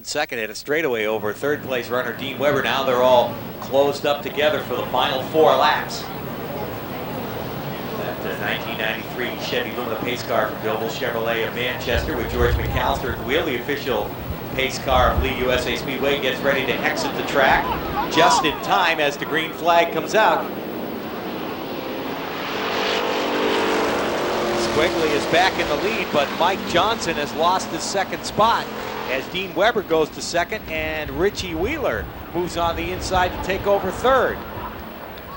second at a straightaway over third place runner Dean Weber. Now they're all closed up together for the final 4 laps. That 1993 Chevy Lumina pace car from Doble Chevrolet of Manchester with George McAllister at the wheel. The official pace car of Lee USA Speedway gets ready to exit the track just in time as the green flag comes out. Quigley is back in the lead, but Mike Johnson has lost his second spot as Dean Weber goes to second and Richie Wheeler moves on the inside to take over third.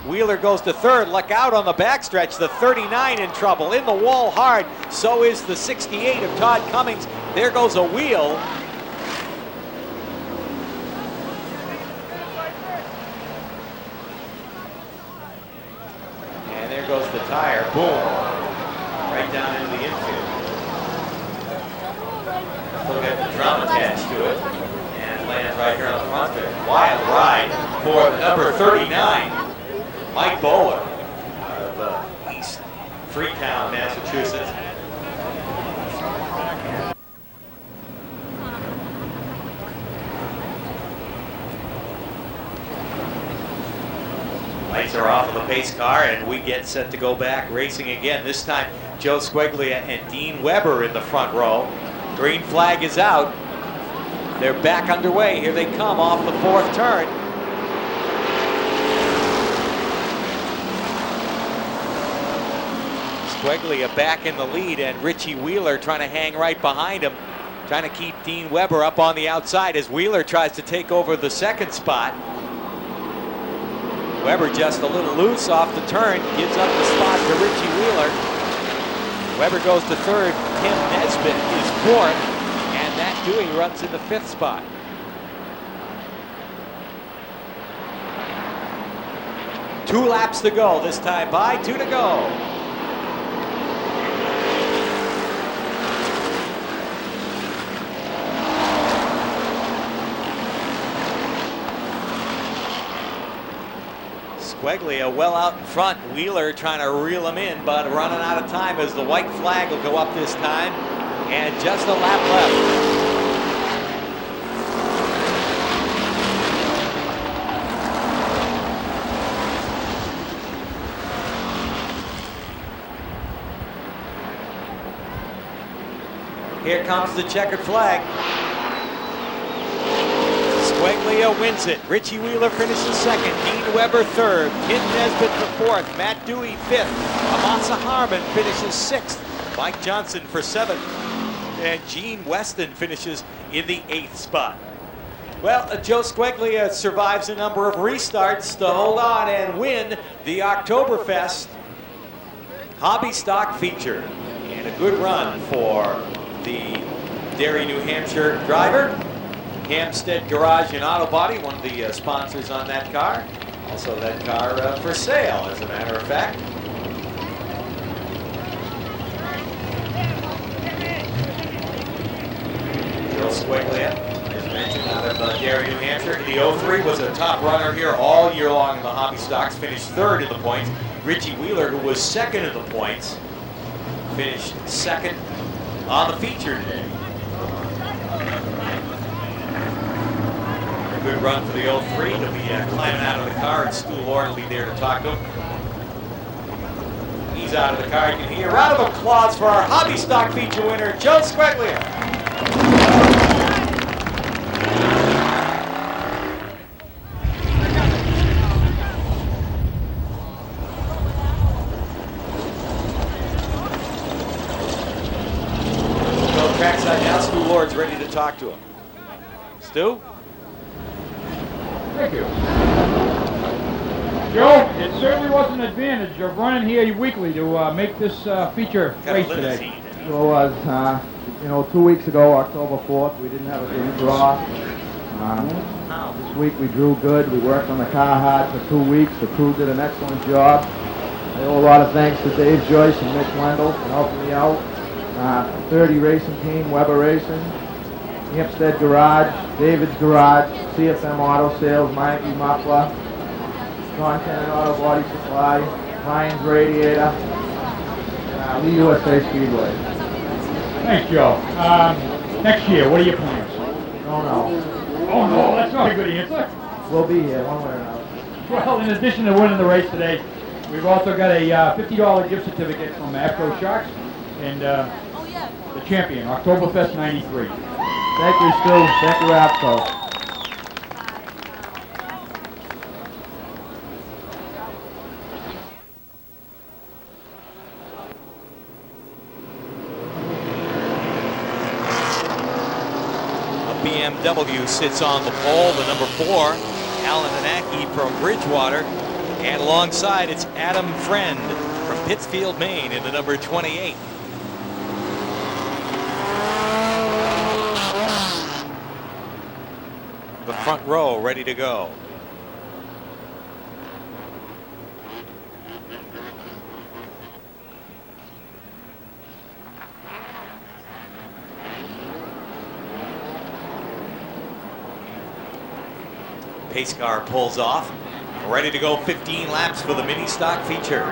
Wheeler goes to third. Look out on the backstretch. The 39 in trouble. In the wall hard. So is the 68 of Todd Cummings. There goes a wheel. And there goes the tire. Boom. Right down into the infield. Look at the drum attached to it. And lands right here on the front there. Wild ride for number 39. Mike Bowler out of East Freetown, Massachusetts. Lights are off of the pace car and we get set to go back racing again. This time Joe Squiglia and Dean Weber in the front row. Green flag is out. They're back underway. Here they come off the 4th turn. Squiglia back in the lead and Richie Wheeler trying to hang right behind him, trying to keep Dean Weber up on the outside as Wheeler tries to take over the second spot. Weber just a little loose off the turn, gives up the spot to Richie Wheeler. Weber goes to third, Tim Nesbitt is 4th, and Matt Dewey runs in the 5th spot. Two laps to go this time by, 2 to go. Squiglia well out in front. Wheeler trying to reel him in, but running out of time as the white flag will go up this time. And just a lap left. Here comes the checkered flag. Squiglia wins it. Richie Wheeler finishes second. Dean Weber third. Tim Nesbitt for 4th. Matt Dewey 5th. Amasa Harmon finishes 6th. Mike Johnson for 7th. And Gene Weston finishes in the 8th spot. Well, Joe Squiglia survives a number of restarts to hold on and win the Oktoberfest Hobby Stock feature. And a good run for the Derry, New Hampshire driver. Hampstead Garage and Auto Body, one of the sponsors on that car. Also that car for sale, as a matter of fact. Joe Squiglia, as mentioned, out of Derry, New Hampshire. The 03 was a top runner here all year long in the hobby stocks, finished 3rd in the points. Richie Wheeler, who was 2nd in the points, finished 2nd on the feature today. Good run for the 03. He'll be climbing out of the car, and Stu Lord will be there to talk to him. He's out of the car. You can hear a round of applause for our hobby stock feature winner, Joe Squiglia. Go trackside now. Stu Lord's ready to talk to him. Stu? Thank you. Joe, it certainly was an advantage of running here weekly to make this feature race today. It was, 2 weeks ago, October 4th, we didn't have a good draw. This week we drew good. We worked on the car hard for 2 weeks. The crew did an excellent job. I owe a lot of thanks to Dave Joyce and Mitch Wendell for helping me out. 30 Racing Team, Weber Racing, Hampstead Garage, David's Garage, CFM Auto Sales, Mikey Muffler, Content Auto Body Supply, Ryan's Radiator, Lee USA Speedway. Thanks, Joe. Next year, what are your plans? Don't know. Oh no, that's not a good answer. We'll be here one way or another. Well, in addition to winning the race today, we've also got a $50 gift certificate from Afro Sharks and the champion, Oktoberfest 93. Thank you, Stu. Thank you, APCO. BMW sits on the pole, the number 4, Alan Anaki from Bridgewater, and alongside it's Adam Friend from Pittsfield, Maine in the number 28. The front row ready to go. Pace car pulls off, ready to go 15 laps for the mini stock feature.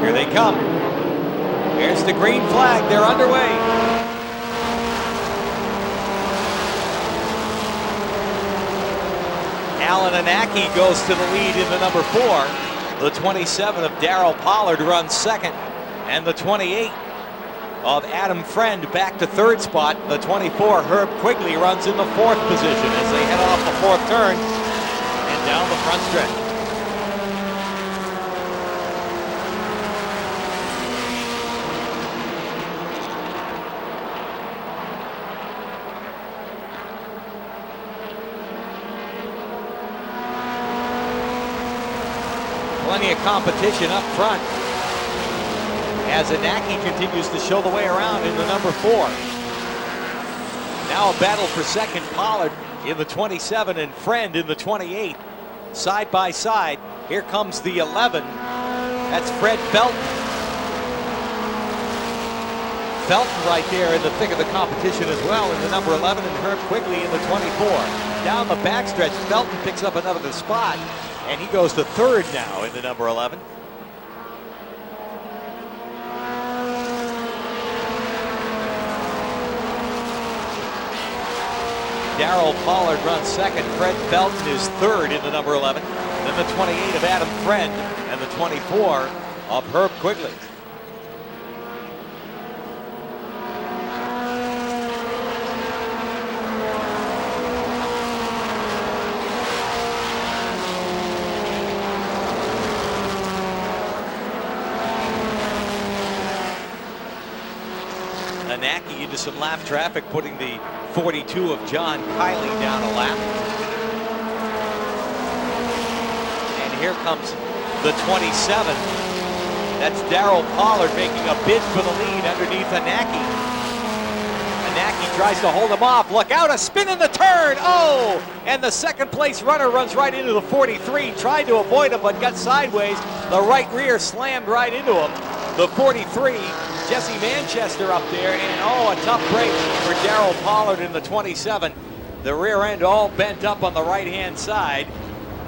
Here they come. Here's the green flag, they're underway. Alan Anaki goes to the lead in the number 4. The 27 of Darrell Pollard runs second, and the 28 of Adam Friend back to third spot. The 24, Herb Quigley, runs in the 4th position as they head off the 4th turn and down the front stretch. Plenty of competition up front as Anaki continues to show the way around in the number 4. Now a battle for second, Pollard in the 27 and Friend in the 28. Side by side, here comes the 11. That's Fred Felton. Felton right there in the thick of the competition as well in the number 11, and Herb Quigley in the 24. Down the backstretch, Felton picks up another spot, and he goes to third now in the number 11. Darrell Pollard runs second. Fred Felton is third in the number 11. Then the 28 of Adam Friend and the 24 of Herb Quigley. Anaki into some lap traffic, putting the 42 of John Kiley down a lap. And here comes the 27. That's Darrell Pollard making a bid for the lead underneath Anaki. Anaki tries to hold him off. Look out, a spin in the turn. Oh, and the second place runner runs right into the 43. Tried to avoid him, but got sideways. The right rear slammed right into him. The 43, Jesse Manchester up there, and oh, a tough break for Darrell Pollard in the 27. The rear end all bent up on the right-hand side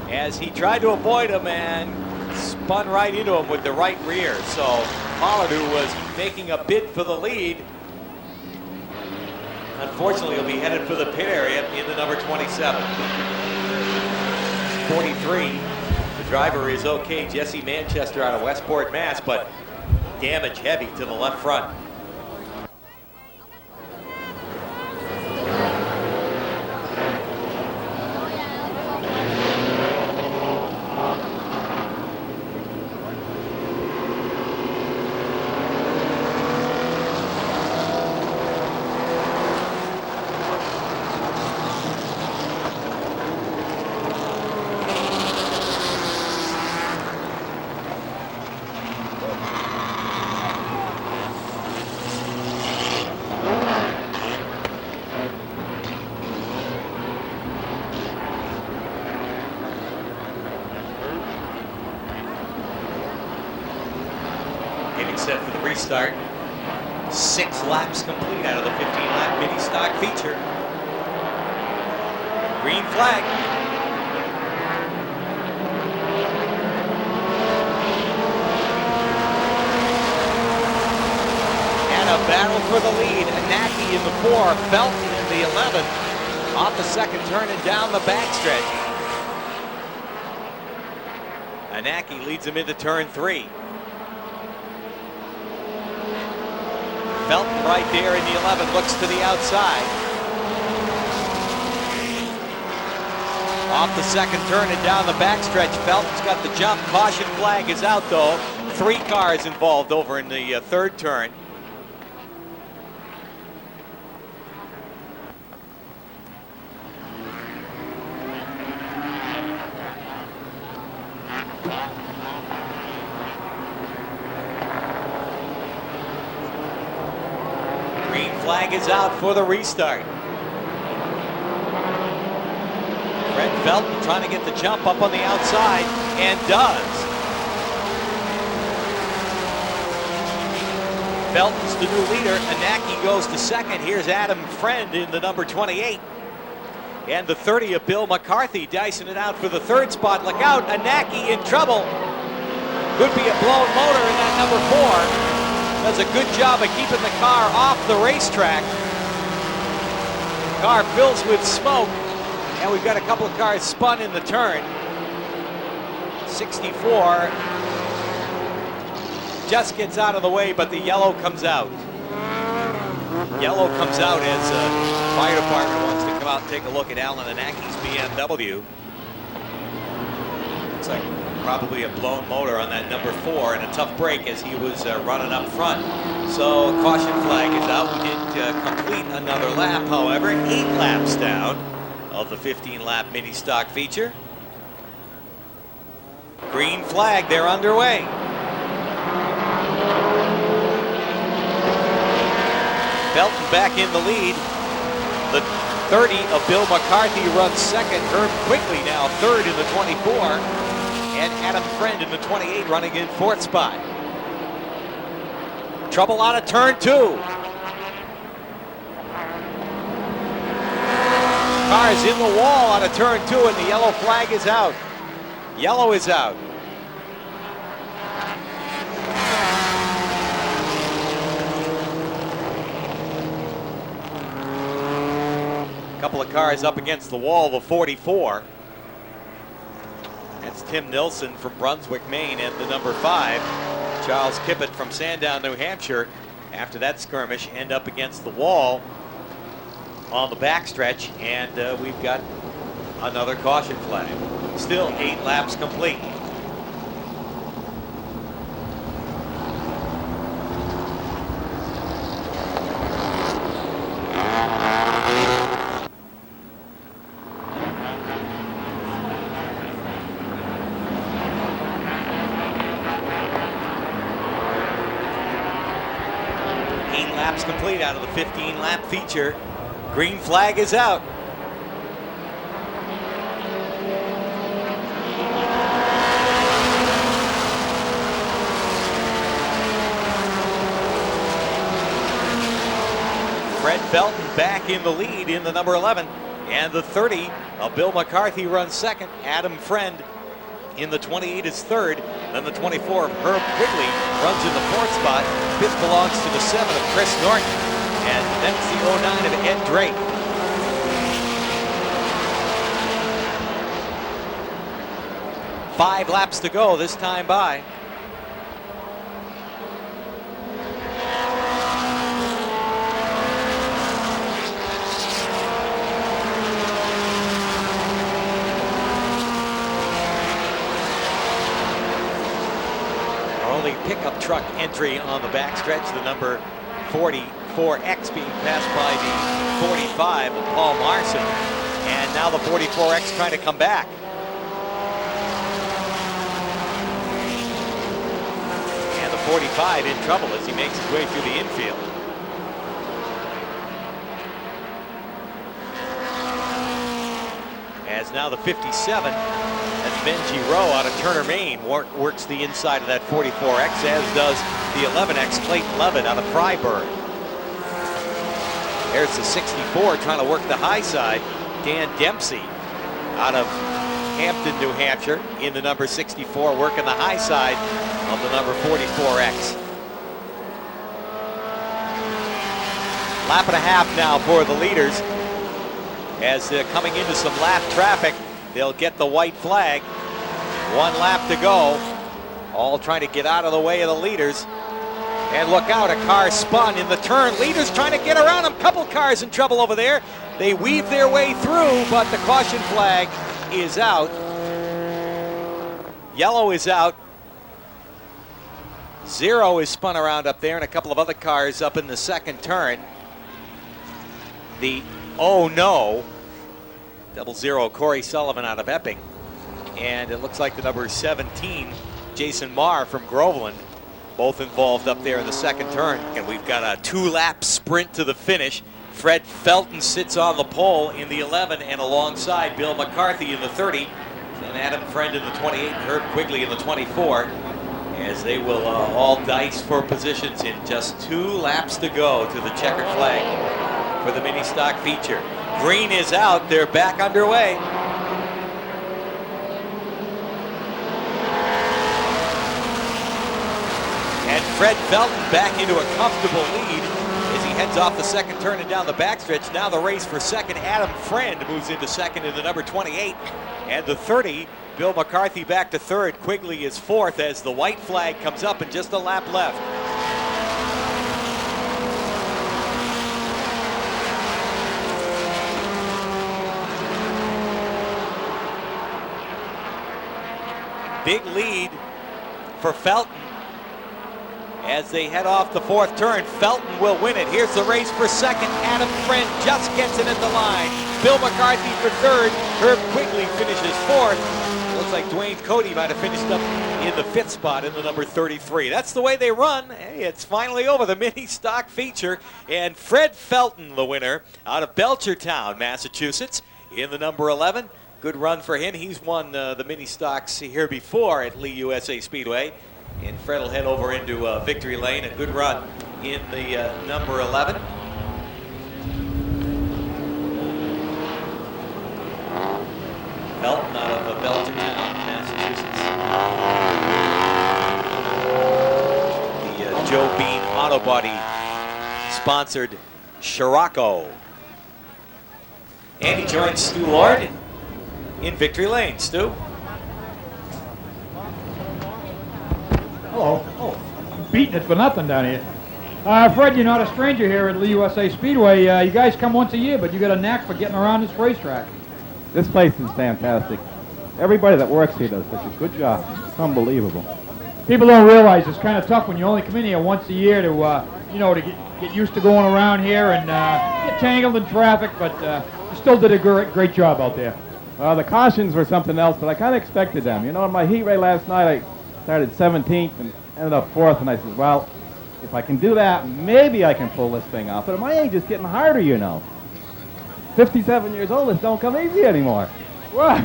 as he tried to avoid him and spun right into him with the right rear. So Pollard, who was making a bid for the lead, unfortunately will be headed for the pit area in the number 27. 43, the driver is okay, Jesse Manchester out of Westport, Mass, but damage heavy to the left front. Set for the restart. 6 laps complete out of the 15-lap mini stock feature. Green flag. And a battle for the lead. Anaki in the 4, Felton in the 11. Off the second turn and down the backstretch. Anaki leads him into turn 3. Felton right there in the 11, looks to the outside. Off the second turn and down the backstretch, Felton's got the jump. Caution flag is out though. 3 cars involved over in the third turn. Green flag is out for the restart. Fred Felton trying to get the jump up on the outside, and does. Felton's the new leader. Anaki goes to second. Here's Adam Friend in the number 28. And the 30 of Bill McCarthy dicing it out for the third spot. Look out, Anaki in trouble. Could be a blown motor in that number 4. Does a good job of keeping the car off the racetrack. Car fills with smoke. And we've got a couple of cars spun in the turn. 64 just gets out of the way, but the yellow comes out. Yellow comes out as the fire department wants to come out and take a look at Alan Anaki's BMW. Looks like probably a blown motor on that number 4 and a tough break as he was running up front. So caution flag is out. We did complete another lap, however, 8 laps down of the 15-lap mini stock feature. Green flag, they're underway. Felton back in the lead. The 30 of Bill McCarthy runs second. Herb Quigley now third in the 24. And Adam Friend in the 28 running in fourth spot. Trouble out of turn 2. Cars in the wall out of turn 2, and the yellow flag is out. Yellow is out. Couple of cars up against the wall, the 44. That's Tim Nilsson from Brunswick, Maine, and the number 5, Charles Kippett from Sandown, New Hampshire. After that skirmish, end up against the wall on the backstretch, and we've got another caution flag. Still 8 laps complete. Complete out of the 15-lap feature. Green flag is out. Fred Felton back in the lead in the number 11, and the 30 of Bill McCarthy runs second. Adam Friend in the 28 is third. Then the 24 of Herb Quigley runs in the fourth spot. Fifth belongs to the 7 of Chris Norton. And that's the 09 of Ed Drake. Five laps to go this time by. Pickup truck entry on the backstretch, the number 44X being passed by the 45 of Paul Marson, and now the 44X trying to come back. And the 45 in trouble as he makes his way through the infield. As now the 57, that's Benji Rowe out of Turner, Maine, works the inside of that 44X, as does the 11X, Clayton Levitt out of Freiburg. There's the 64 trying to work the high side. Dan Dempsey out of Hampton, New Hampshire, in the number 64, working the high side of the number 44X. Lap and a half now for the leaders. As they're coming into some lap traffic, they'll get the white flag. 1 lap to go. All trying to get out of the way of the leaders. And look out, a car spun in the turn. Leaders trying to get around them. Couple cars in trouble over there. They weave their way through, but the caution flag is out. Yellow is out. 0 is spun around up there, and a couple of other cars up in the second turn. The oh no, 00 Corey Sullivan out of Epping. And it looks like the number 17, Jason Marr from Groveland, both involved up there in the second turn. And we've got a 2-lap sprint to the finish. Fred Felton sits on the pole in the 11 and alongside Bill McCarthy in the 30. And Adam Friend in the 28 and Herb Quigley in the 24. As they will all dice for positions in just 2 laps to go to the checkered flag for the mini stock feature. Green is out, they're back underway. And Fred Felton back into a comfortable lead as he heads off the second turn and down the backstretch. Now the race for second. Adam Friend moves into second in the number 28. And the 30, Bill McCarthy back to third. Quigley is fourth as the white flag comes up and just a lap left. Big lead for Felton as they head off the fourth turn. Felton will win it. Here's the race for second. Adam Friend just gets it at the line. Bill McCarthy for third. Herb Quigley finishes fourth. Looks like Dwayne Cody might have finished up in the 5th spot in the number 33. That's the way they run. Hey, it's finally over, the mini stock feature. And Fred Felton, the winner, out of Belchertown, Massachusetts, in the number 11. Good run for him. He's won the mini stocks here before at Lee USA Speedway. And Fred will head over into victory lane. A good run in the number 11. Felton out of Belchertown, Massachusetts. The Joe Bean Auto Body sponsored Scirocco. And he joins Stu Lord in victory lane. Stu? Hello. Oh, beating it for nothing down here. Fred, you're not a stranger here at Lee USA Speedway. You guys come once a year, but you got a knack for getting around this racetrack. This place is fantastic. Everybody that works here does such a good job. It's unbelievable. People don't realize it's kind of tough when you only come in here once a year to, to get used to going around here and get tangled in traffic, but you still did a great job out there. Well, the cautions were something else, but I kind of expected them. You know, in my heat race last night, I started 17th and ended up 4th, and I said, well, if I can do that, maybe I can pull this thing off. But at my age, it's getting harder, you know. 57 years old, this don't come easy anymore. Well,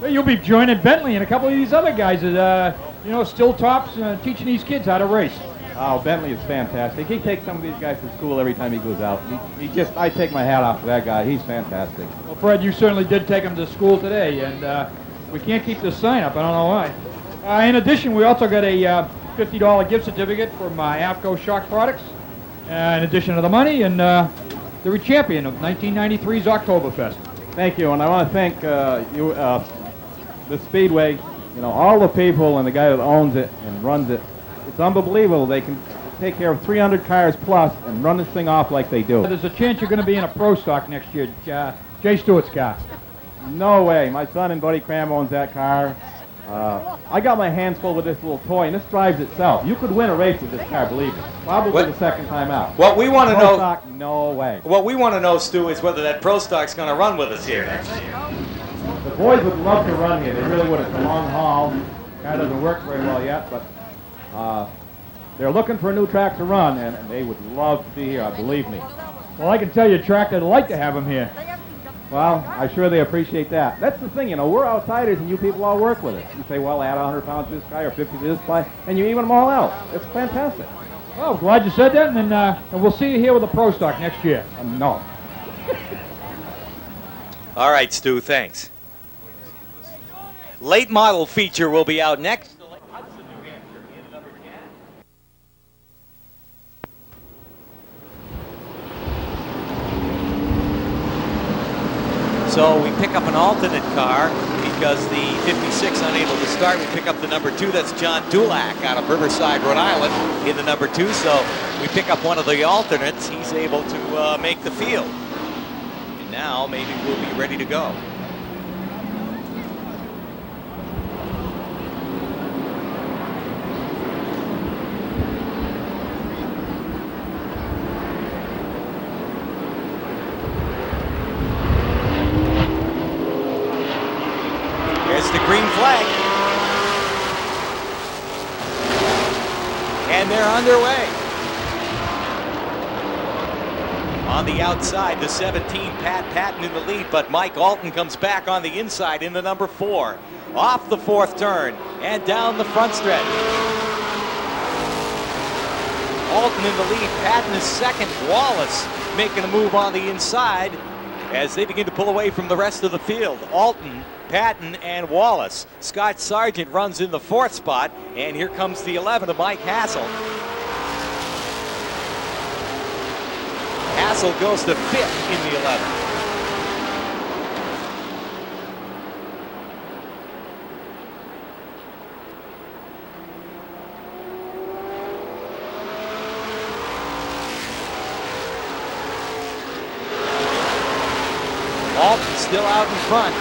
you'll be joining Bentley and a couple of these other guys that, still tops teaching these kids how to race. Oh, Bentley is fantastic. He takes some of these guys to school every time he goes out. I take my hat off to that guy. He's fantastic. Well, Fred, you certainly did take him to school today, and we can't keep this sign up. I don't know why. In addition, we also got a $50 gift certificate from AFCO Shock Products, in addition to the money, and they're a champion of 1993's Oktoberfest. Thank you, and I want to thank the Speedway, all the people and the guy that owns it and runs it. It's unbelievable. They can take care of 300 cars plus and run this thing off like they do. There's a chance you're going to be in a pro stock next year, Jay Stewart's car. No way. My son and Buddy Cram owns that car. I got my hands full with this little toy, and this drives itself. You could win a race with this car, believe me. Probably the second time out. What we want to know, stock, no way. What we want to know, Stu, is whether that pro stock's going to run with us here next year. The boys would love to run here. They really would. It's a long haul. Car doesn't work very well yet, but they're looking for a new track to run, and they would love to be here, believe me. Well, I can tell you a track that'd like to have them here. Well, I'm sure they appreciate that. That's the thing, we're outsiders, and you people all work with us. You say, well, add 100 pounds to this guy or 50 to this guy, and you even them all out. It's fantastic. Well, glad you said that, and we'll see you here with a pro stock next year. No. All right, Stu, thanks. Late model feature will be out next. So we pick up an alternate car because the 56 unable to start. We pick up the number 2. That's John Dulac out of Riverside, Rhode Island in the number 2. So we pick up one of the alternates. He's able to make the field. And now maybe we'll be ready to go. The green flag. And they're underway. On the outside, the 17, Pat Patton in the lead, but Mike Alton comes back on the inside in the number 4. Off the 4th turn and down the front stretch. Alton in the lead, Patton is second. Wallace making a move on the inside as they begin to pull away from the rest of the field. Alton, Patton, and Wallace. Scott Sargent runs in the 4th spot, and here comes the 11 of Mike Hassel. Hassel goes to 5th in the 11. Alton still out in front.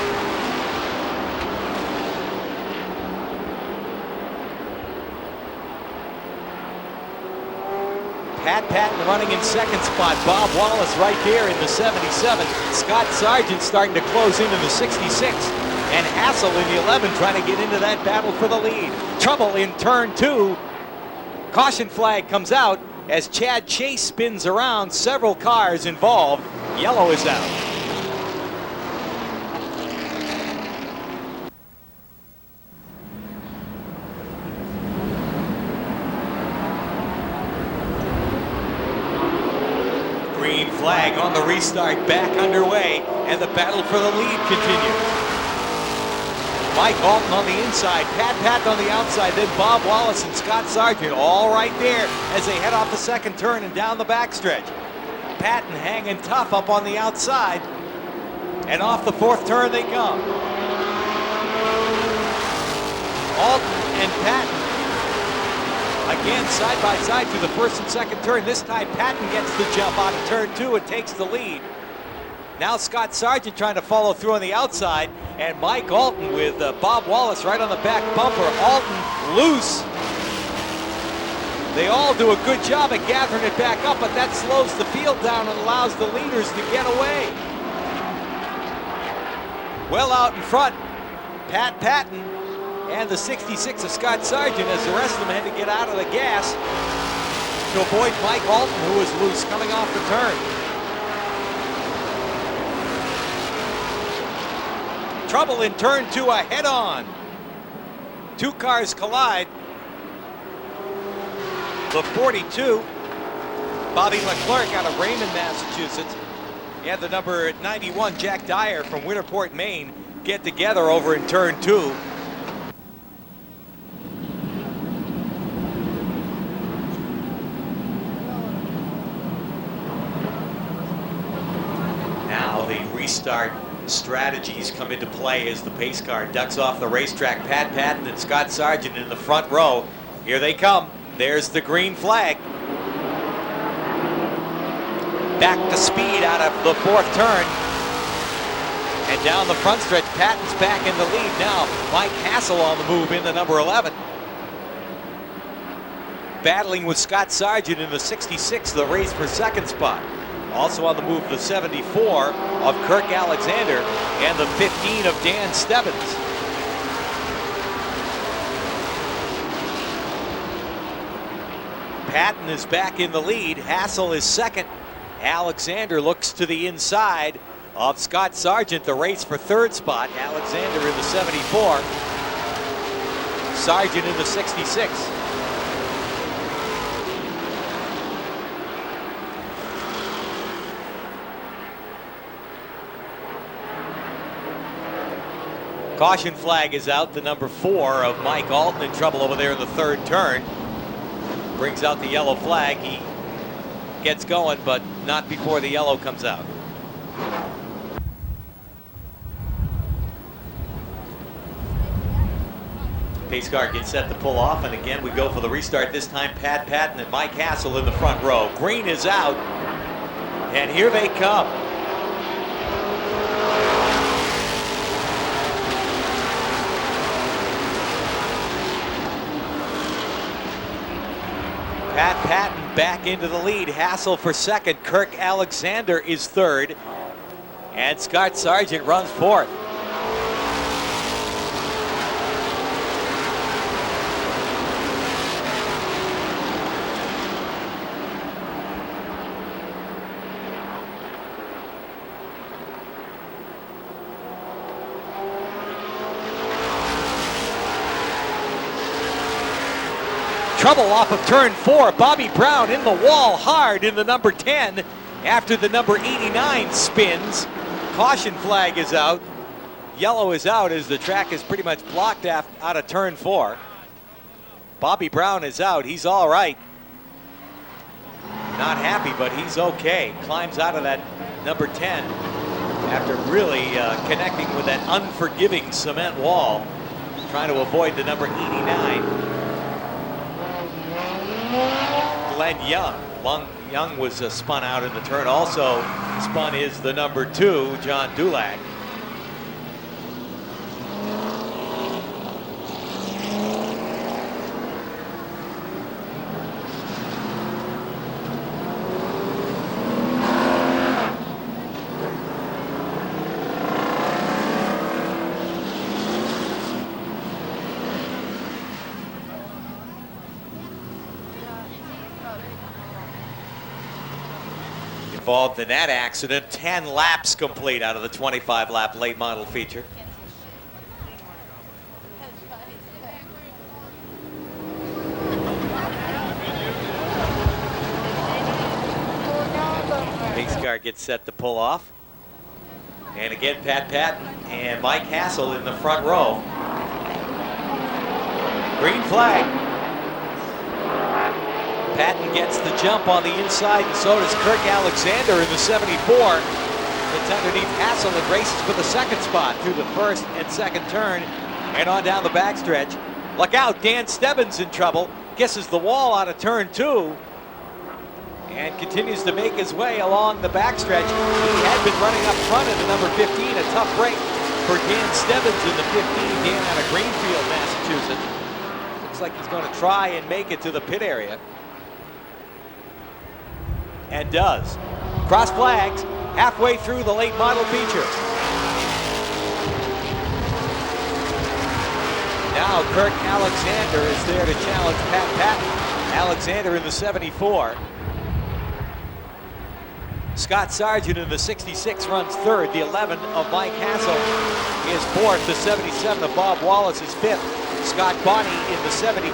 Pat Patton running in 2nd spot. Bob Wallace right there in the 77. Scott Sargent starting to close into the 66. And Hassel in the 11 trying to get into that battle for the lead. Trouble in turn 2. Caution flag comes out as Chad Chase spins around. Several cars involved. Yellow is out. Green flag on the restart, back underway, and the battle for the lead continues. Mike Alton on the inside, Pat Patton on the outside, then Bob Wallace and Scott Sargent all right there as they head off the 2nd turn and down the backstretch. Patton hanging tough up on the outside, and off the 4th turn they come. Alton and Patton again, side by side through the 1st and 2nd turn. This time Patton gets the jump out of turn 2 and takes the lead. Now Scott Sargent trying to follow through on the outside, and Mike Alton with Bob Wallace right on the back bumper. Alton loose. They all do a good job at gathering it back up, but that slows the field down and allows the leaders to get away. Well out in front, Pat Patton and the 66 of Scott Sargent as the rest of them had to get out of the gas to avoid Mike Alton, who was loose coming off the turn. Trouble in turn 2, a head-on. 2 cars collide. The 42, Bobby Leclerc out of Raymond, Massachusetts, and the number 91, Jack Dyer from Winterport, Maine, get together over in turn 2. Now the restart strategies come into play as the pace car ducks off the racetrack. Pat Patton and Scott Sargent in the front row. Here they come. There's the green flag. Back to speed out of the 4th turn. And down the front stretch, Patton's back in the lead now. Mike Hassel on the move in the number 11. Battling with Scott Sargent in the 66, the race for 2nd spot. Also on the move, the 74 of Kirk Alexander and the 15 of Dan Stebbins. Patton is back in the lead. Hassel is 2nd. Alexander looks to the inside of Scott Sargent, the race for 3rd spot. Alexander in the 74. Sargent in the 66. Caution flag is out. The number 4 of Mike Alton in trouble over there in the 3rd turn. Brings out the yellow flag. He gets going, but not before the yellow comes out. Pace car gets set to pull off, and again we go for the restart. This time Pat Patton and Mike Hassel in the front row. Green is out, and here they come. Pat Patton back into the lead. Hassel for second. Kirk Alexander is third, and Scott Sargent runs fourth. Trouble off of turn 4. Bobby Brown in the wall hard in the number 10 after the number 89 spins. Caution flag is out. Yellow is out as the track is pretty much blocked out of turn 4. Bobby Brown is out. He's all right. Not happy, but he's okay. Climbs out of that number 10 after really connecting with that unforgiving cement wall, trying to avoid the number 89. Glenn Young was spun out in the turn. Also spun is the number 2, John Dulac. Involved in that accident, 10 laps complete out of the 25-lap late model feature. Pace car gets set to pull off. And again, Pat Patton and Mike Hassel in the front row. Green flag. Patton gets the jump on the inside, and so does Kirk Alexander in the 74. It's underneath Hassel and races for the second spot through the first and second turn and on down the backstretch. Look out, Dan Stebbins in trouble. Kisses the wall out of turn 2 and continues to make his way along the backstretch. He had been running up front in the number 15, a tough break for Dan Stebbins in the 15. Dan out of Greenfield, Massachusetts. Looks like he's going to try and make it to the pit area. And does. Cross flags halfway through the late model feature. Now Kirk Alexander is there to challenge Pat Patton. Alexander in the 74. Scott Sargent in the 66 runs third. The 11 of Mike Hassel is fourth. The 77 of Bob Wallace is fifth. Scott Bonney in the 72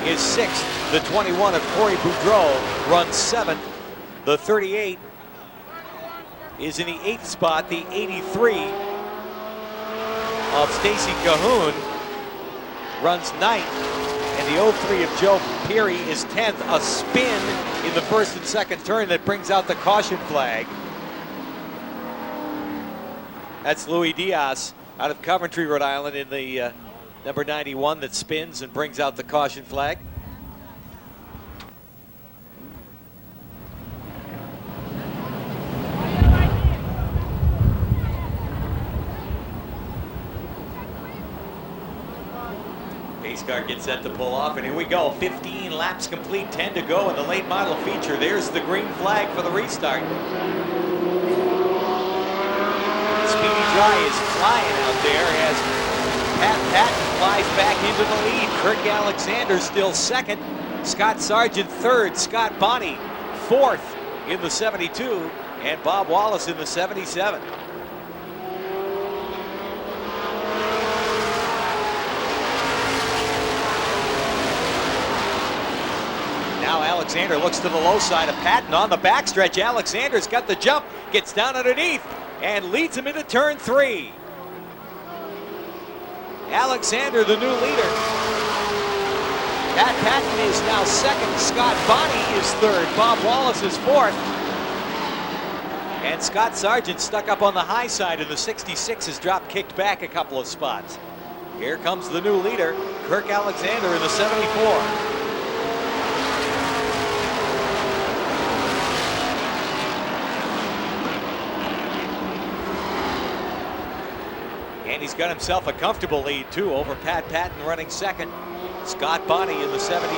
is sixth. The 21 of Corey Boudreau runs seventh. The 38 is in the 8th spot. The 83 of Stacy Cahoon runs 9th. And the 03 of Joe Peary is 10th. A spin in the first and second turn that brings out the caution flag. That's Louis Diaz out of Coventry, Rhode Island in the number 91 that spins and brings out the caution flag. Pace car gets set to pull off, and here we go. 15 laps complete, 10 to go in the late model feature. There's the green flag for the restart. Speedy Dry is flying out there as Pat Patton flies back into the lead. Kirk Alexander still second. Scott Sargent third. Scott Bonney fourth in the 72. And Bob Wallace in the 77. Now Alexander looks to the low side of Patton on the backstretch. Alexander's got the jump, gets down underneath, and leads him into turn 3. Alexander, the new leader. Pat Patton is now second. Scott Bonney is third. Bob Wallace is fourth. And Scott Sargent stuck up on the high side, and the 66 has dropped, kicked back a couple of spots. Here comes the new leader, Kirk Alexander in the 74. And he's got himself a comfortable lead, too, over Pat Patton running second. Scott Bonney in the 72.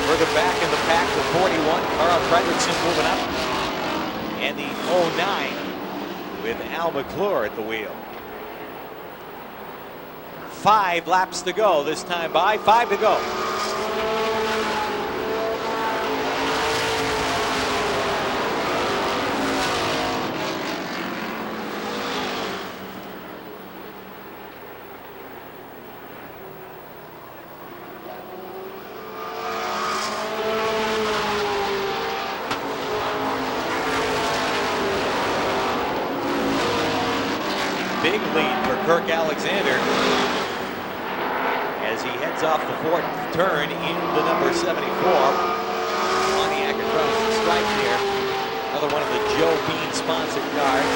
Further back in the pack, the 41, Carl Fredrickson moving up. And the 09 with Al McClure at the wheel. 5 laps to go this time by, 5 to go. Big lead for Kirk Alexander as he heads off the 4th turn in the number 74. Pontiac across the stripe here. Another one of the Joe Bean sponsored cars.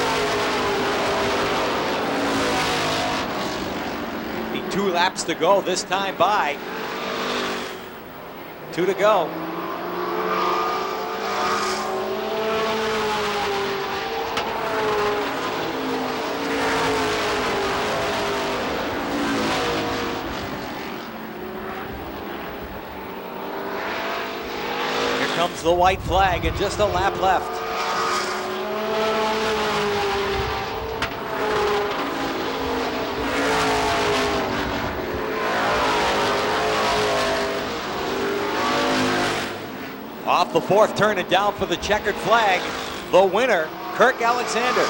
Be 2 laps to go this time by. 2 to go. Comes the white flag and just a lap left. Off the 4th turn and down for the checkered flag. The winner, Kirk Alexander.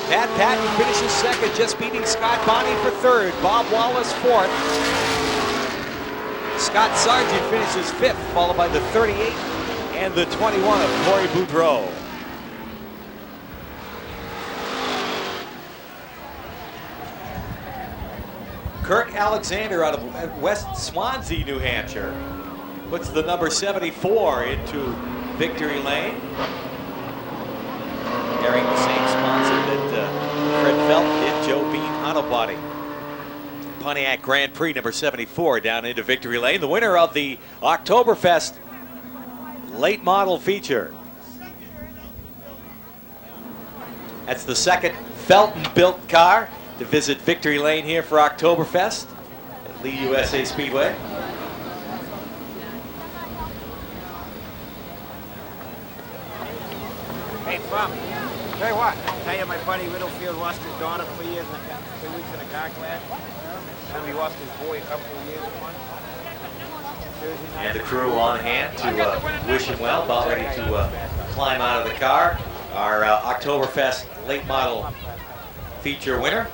Pat Patton finishes second, just beating Scott Bonney for 3rd. Bob Wallace 4th. Scott Sargent finishes 5th, followed by the 38 and the 21 of Corey Boudreau. Kirk Alexander out of West Swansea, New Hampshire, puts the number 74 into victory lane. Carrying the same sponsor that Fred Felton did, Joe Bean Auto Body. Pontiac Grand Prix number 74 down into victory lane. The winner of the Oktoberfest late model feature. That's the second Felton built car to visit victory lane here for Oktoberfest at Lee USA Speedway. Hey, Bob, tell you what, tell you my buddy Riddlefield lost his daughter 3 years, 3 weeks in a car crash. And he lost his boy a couple of years. And the crew on hand to wish him well, about ready to climb out of the car. Our Oktoberfest late model feature winner.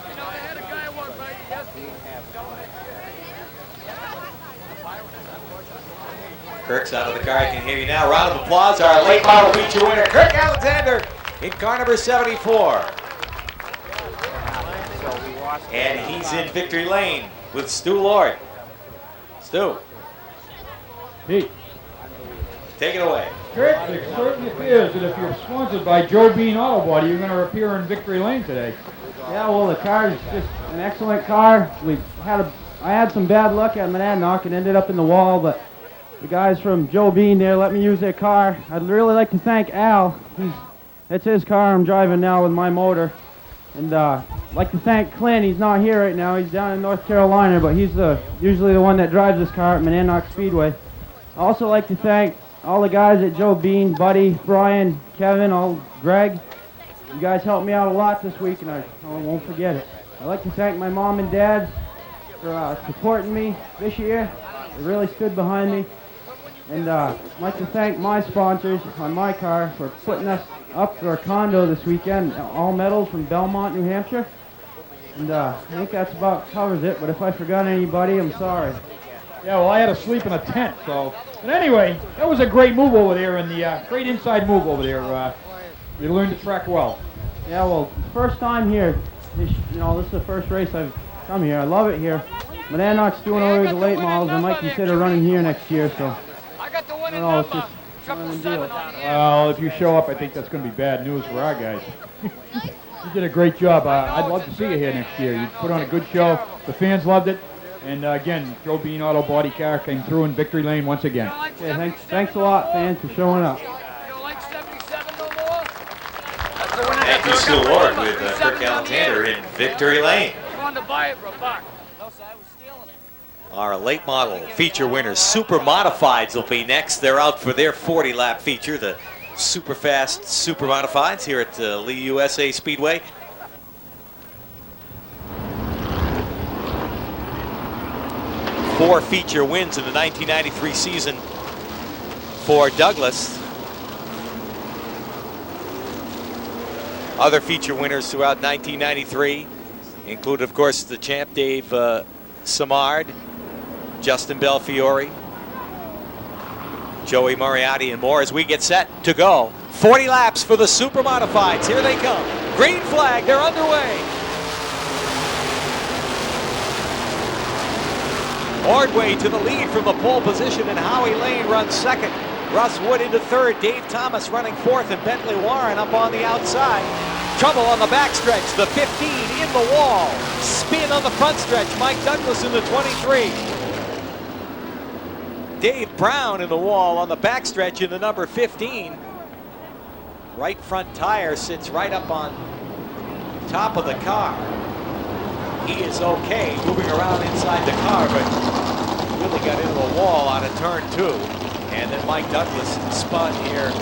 Kirk's out of the car, I can hear you now. Round of applause, our late model feature winner, Kirk Alexander, in car number 74. And he's in victory lane with Stu Lord. Stu. Pete. Take it away. Kirk, it certainly appears that if you're sponsored by Joe Bean Auto Body, you're going to appear in victory lane today. Yeah, well, the car is just an excellent car. I had some bad luck at Monadnock and ended up in the wall, but the guys from Joe Bean there let me use their car. I'd really like to thank Al. It's his car I'm driving now with my motor. And I'd like to thank Clint. He's not here right now. He's down in North Carolina, but he's usually the one that drives this car at Monadnock Speedway. I also like to thank all the guys at Joe Bean, Buddy, Brian, Kevin, Greg. You guys helped me out a lot this week, and I won't forget it. I'd like to thank my mom and dad for supporting me this year. They really stood behind me. And I'd like to thank my sponsors on my car for putting us up for a condo this weekend, all metals from Belmont, New Hampshire. And I think that's about covers it, but if I forgot anybody, I'm sorry. Yeah, well, I had to sleep in a tent, so. But anyway, that was a great move over there, and the great inside move over there. You learned to track well. Yeah, well, first time here. This is the first race I've come here. I love it here. Monadnock's doing away with the late models. I might consider running here next year, so. I don't know, it's just one of the deals. Well, if you show up, I think that's going to be bad news for our guys. You did a great job. I'd love to see you here next year. You put on a good show. The fans loved it. And again, Joe Bean Auto Body Care came through in victory lane once again. Okay, thanks a lot, fans, for showing up. Thank you, Stu Ward, with Kirk Alexander in victory lane. Our late model feature winners, Super Modifieds, will be next. They're out for their 40-lap feature, the super fast Super Modifieds here at Lee USA Speedway. Four feature wins in the 1993 season for Douglas. Other feature winners throughout 1993 include, of course, the champ Dave Samard, Justin Belfiore, Joey Moriarty, and more as we get set to go. 40 laps for the Super Modifieds. Here they come. Green flag, they're underway. Ordway to the lead from the pole position, and Howie Lane runs second. Russ Wood into third. Dave Thomas running fourth, and Bentley Warren up on the outside. Trouble on the backstretch. The 15 in the wall. Spin on the front stretch. Mike Douglas in the 23. Dave Brown in the wall on the backstretch in the number 15. Right front tire sits right up on top of the car. He is okay moving around inside the car, but really got into the wall on a turn 2. And then Mike Douglas spun here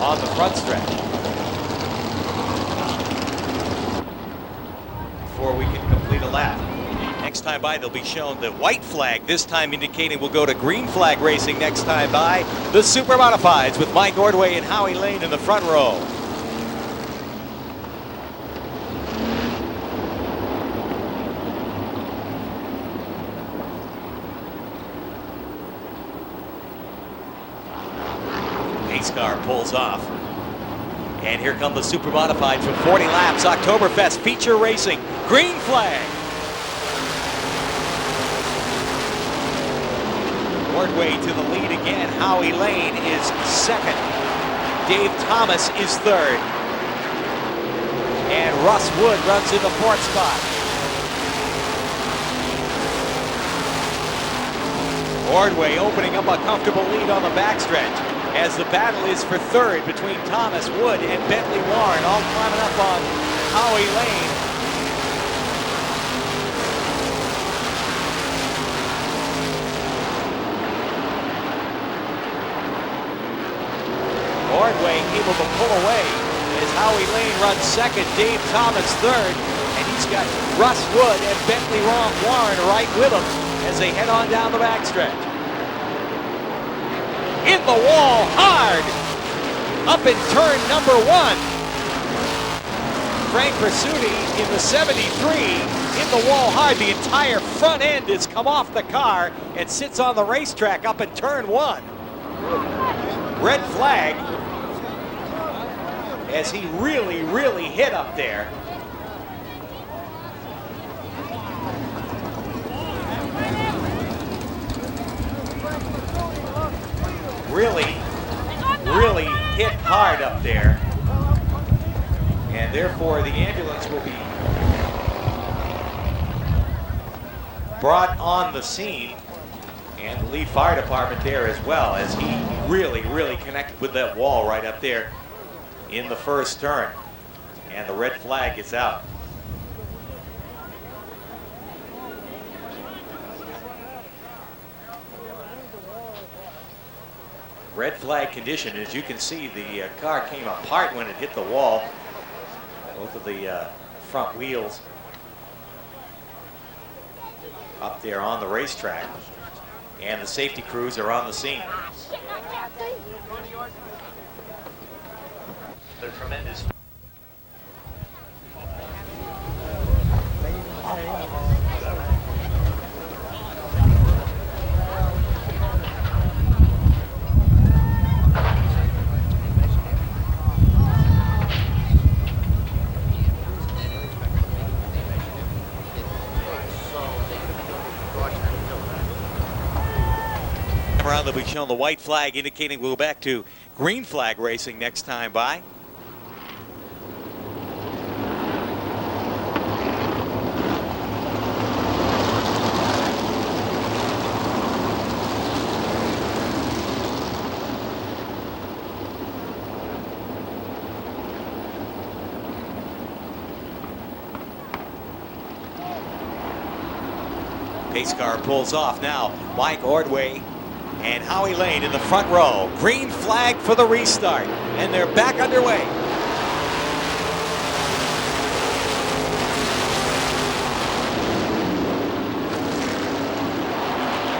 on the front stretch. Before we can complete a lap. Next time by, they'll be shown the white flag, this time indicating we'll go to green flag racing next time by. The Super Modifieds with Mike Ordway and Howie Lane in the front row. Pace car pulls off. And here come the Super Modifieds from 40 laps. Oktoberfest feature racing. Green flag. Ordway to the lead again. Howie Lane is second. Dave Thomas is third. And Russ Wood runs in the fourth spot. Ordway opening up a comfortable lead on the backstretch as the battle is for third between Thomas, Wood, and Bentley Warren, all climbing up on Howie Lane. Ordway able to pull away as Howie Lane runs second, Dave Thomas third, and he's got Russ Wood and Bentley Warren right with him as they head on down the backstretch. In the wall, hard, up in turn number 1. Frank Versuti in the 73, in the wall hard. The entire front end has come off the car and sits on the racetrack up in turn 1. Red flag as he really hit up there. Really hit hard up there. And therefore the ambulance will be brought on the scene, and the Lee Fire Department there as well, as he really connected with that wall right up there in the first turn. And the red flag is out. Red flag condition. As you can see, the car came apart when it hit the wall. Both of the front wheels up there on the racetrack. And the safety crews are on the scene. They're tremendous. Around, they'll be showing the white flag indicating we'll go back to green flag racing next time by. Pace car pulls off now. Mike Ordway and Howie Lane in the front row. Green flag for the restart, and they're back underway.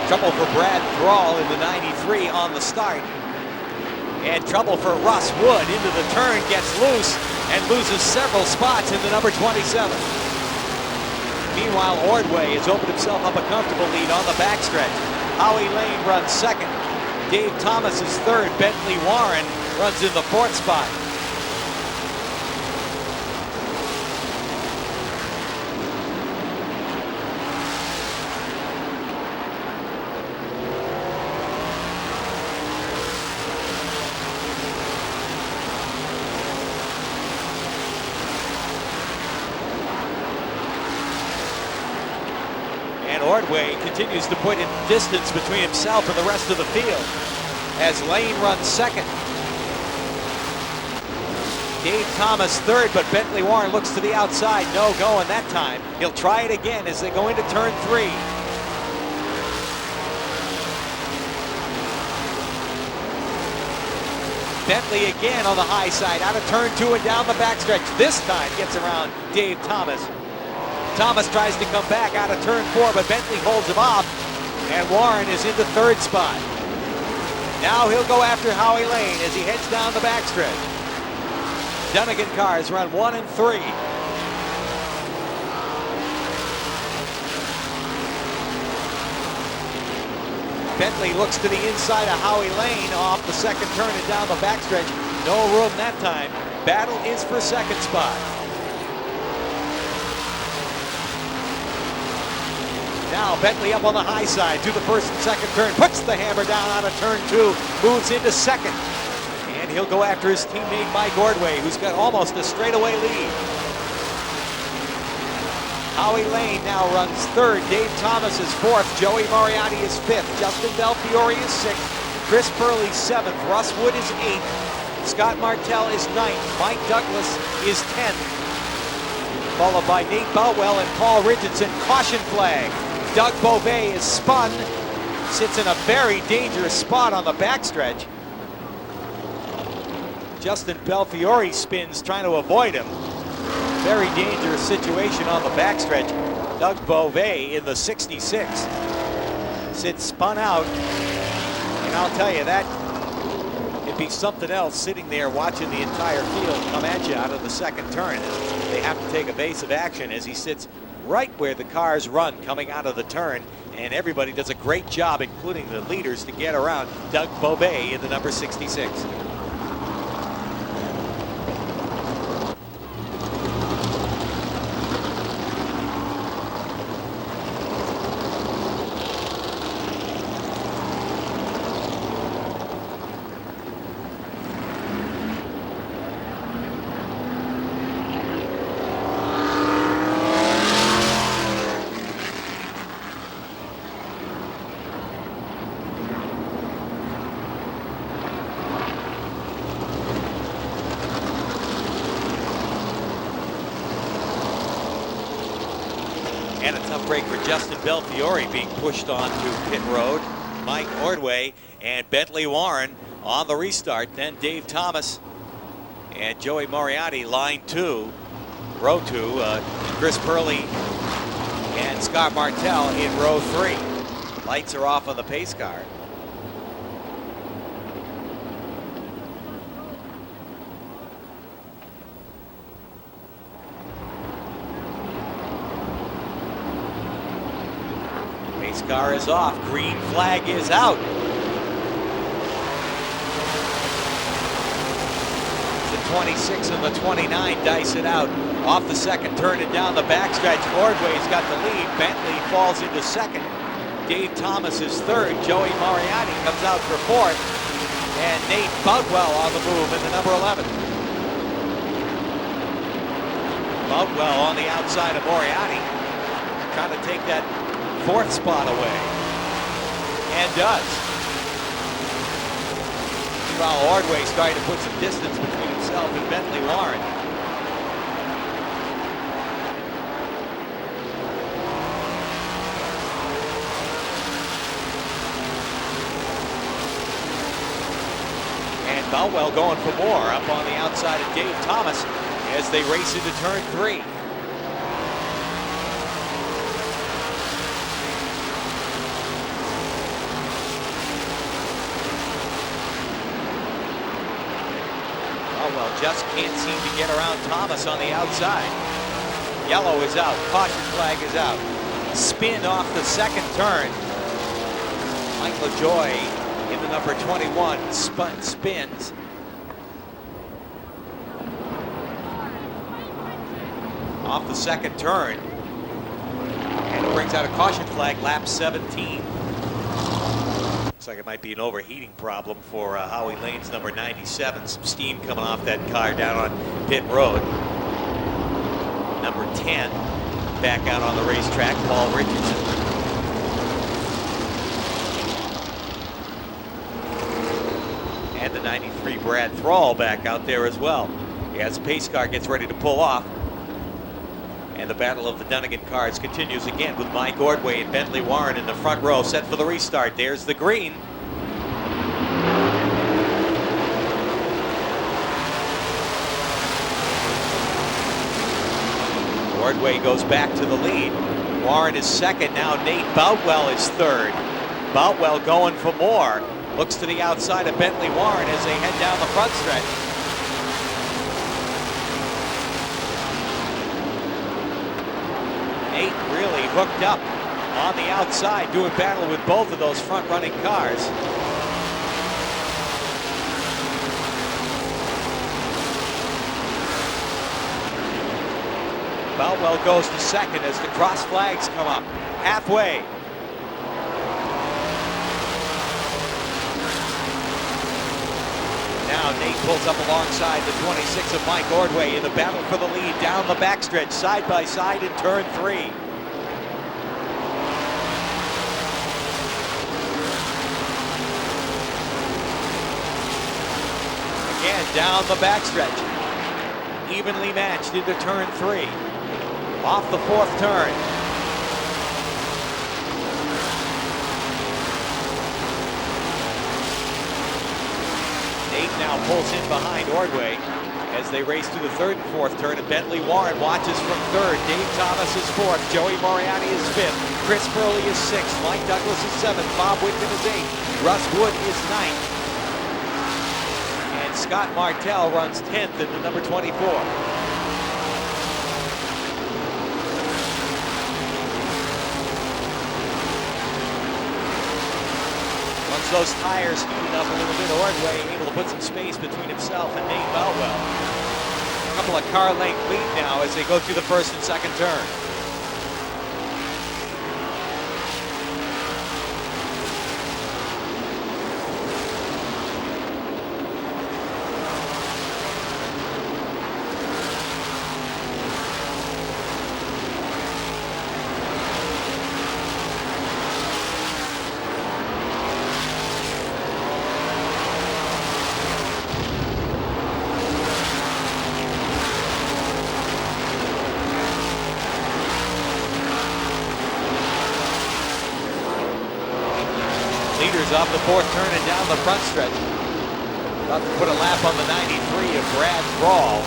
Trouble for Brad Thrall in the 93 on the start. And trouble for Russ Wood into the turn, gets loose and loses several spots in the number 27. Meanwhile, Ordway has opened himself up a comfortable lead on the backstretch. Howie Lane runs second. Dave Thomas is third. Bentley Warren runs in the fourth spot. Ordway continues to put in distance between himself and the rest of the field as Lane runs second. Dave Thomas third, but Bentley Warren looks to the outside. No going that time. He'll try it again as they go into turn 3. Bentley again on the high side, out of turn 2 and down the backstretch. This time gets around Dave Thomas. Thomas tries to come back out of turn 4, but Bentley holds him off, and Warren is into third spot. Now he'll go after Howie Lane as he heads down the backstretch. Dunnigan cars run 1 and 3. Bentley looks to the inside of Howie Lane off the second turn and down the backstretch. No room that time. Battle is for second spot. Now Bentley up on the high side to the first and second turn, puts the hammer down out of turn 2, moves into second. And he'll go after his teammate Mike Ordway, who's got almost a straightaway lead. Howie Lane now runs third, Dave Thomas is fourth, Joey Moriarty is fifth, Justin Belfiore is sixth, Chris Purley seventh, Russ Wood is eighth, Scott Martell is ninth, Mike Douglas is 10th. Followed by Nate Boutwell and Paul Richardson. Caution flag. Doug Beauvais is spun, sits in a very dangerous spot on the backstretch. Justin Belfiore spins trying to avoid him. Very dangerous situation on the backstretch. Doug Beauvais in the 66 sits spun out, and I'll tell you that it'd be something else sitting there watching the entire field come at you out of the second turn. They have to take evasive action as he sits right where the cars run coming out of the turn, and everybody does a great job, including the leaders, to get around Doug Beauvais in the number 66. And a tough break for Justin Belfiore being pushed onto pit road. Mike Ordway and Bentley Warren on the restart. Then Dave Thomas and Joey Moriarty, line 2, row 2. Chris Purley and Scott Martell in row 3. Lights are off on the pace car. Car is off. Green flag is out. The 26 and the 29 dice it out. Off the second turn and down the backstretch. Ordway's got the lead. Bentley falls into second. Dave Thomas is third. Joey Moriarty comes out for fourth. And Nate Boutwell on the move in the number 11. Boutwell on the outside of Moriarty, trying to take that fourth spot away, and does. Meanwhile, Ordway's trying to put some distance between himself and Bentley Warren. Boutwell going for more up on the outside of Dave Thomas as they race into turn 3. Boutwell just can't seem to get around Thomas on the outside. Yellow is out, caution flag is out. Spin off the second turn. Mike LaJoie in the number 21 spins. Off the second turn. And it brings out a caution flag, lap 17. Looks like it might be an overheating problem for Howie Lane's number 97. Some steam coming off that car down on pit road. Number 10 back out on the racetrack, Paul Richardson. And the 93 Brad Thrall back out there as well. As the pace car gets ready to pull off. And the battle of the Dunnigan cars continues again with Mike Ordway and Bentley Warren in the front row, set for the restart. There's the green. Ordway goes back to the lead. Warren is second. Now Nate Boutwell is third. Boutwell going for more. Looks to the outside of Bentley Warren as they head down the front stretch. Nate really hooked up on the outside, doing battle with both of those front-running cars. Boutwell goes to second as the cross flags come up halfway. Now Nate pulls up alongside the 26 of Mike Ordway in the battle for the lead down the backstretch, side by side in turn 3. Again, down the backstretch. Evenly matched into turn 3. Off the fourth turn. Nate now pulls in behind Ordway as they race through the third and fourth turn, and Bentley Warren watches from third. Dave Thomas is fourth. Joey Moriarty is fifth. Chris Burley is sixth. Mike Douglas is seventh. Bob Whitman is eighth. Russ Wood is ninth. And Scott Martell runs 10th in the number 24. Once those tires heated up a little bit, Ordway able to put some space between himself and Nate Boutwell. A couple of car length lead now as they go through the first and second turn. Leaders off the fourth turn and down the front stretch. About to put a lap on the 93 of Brad Thrall.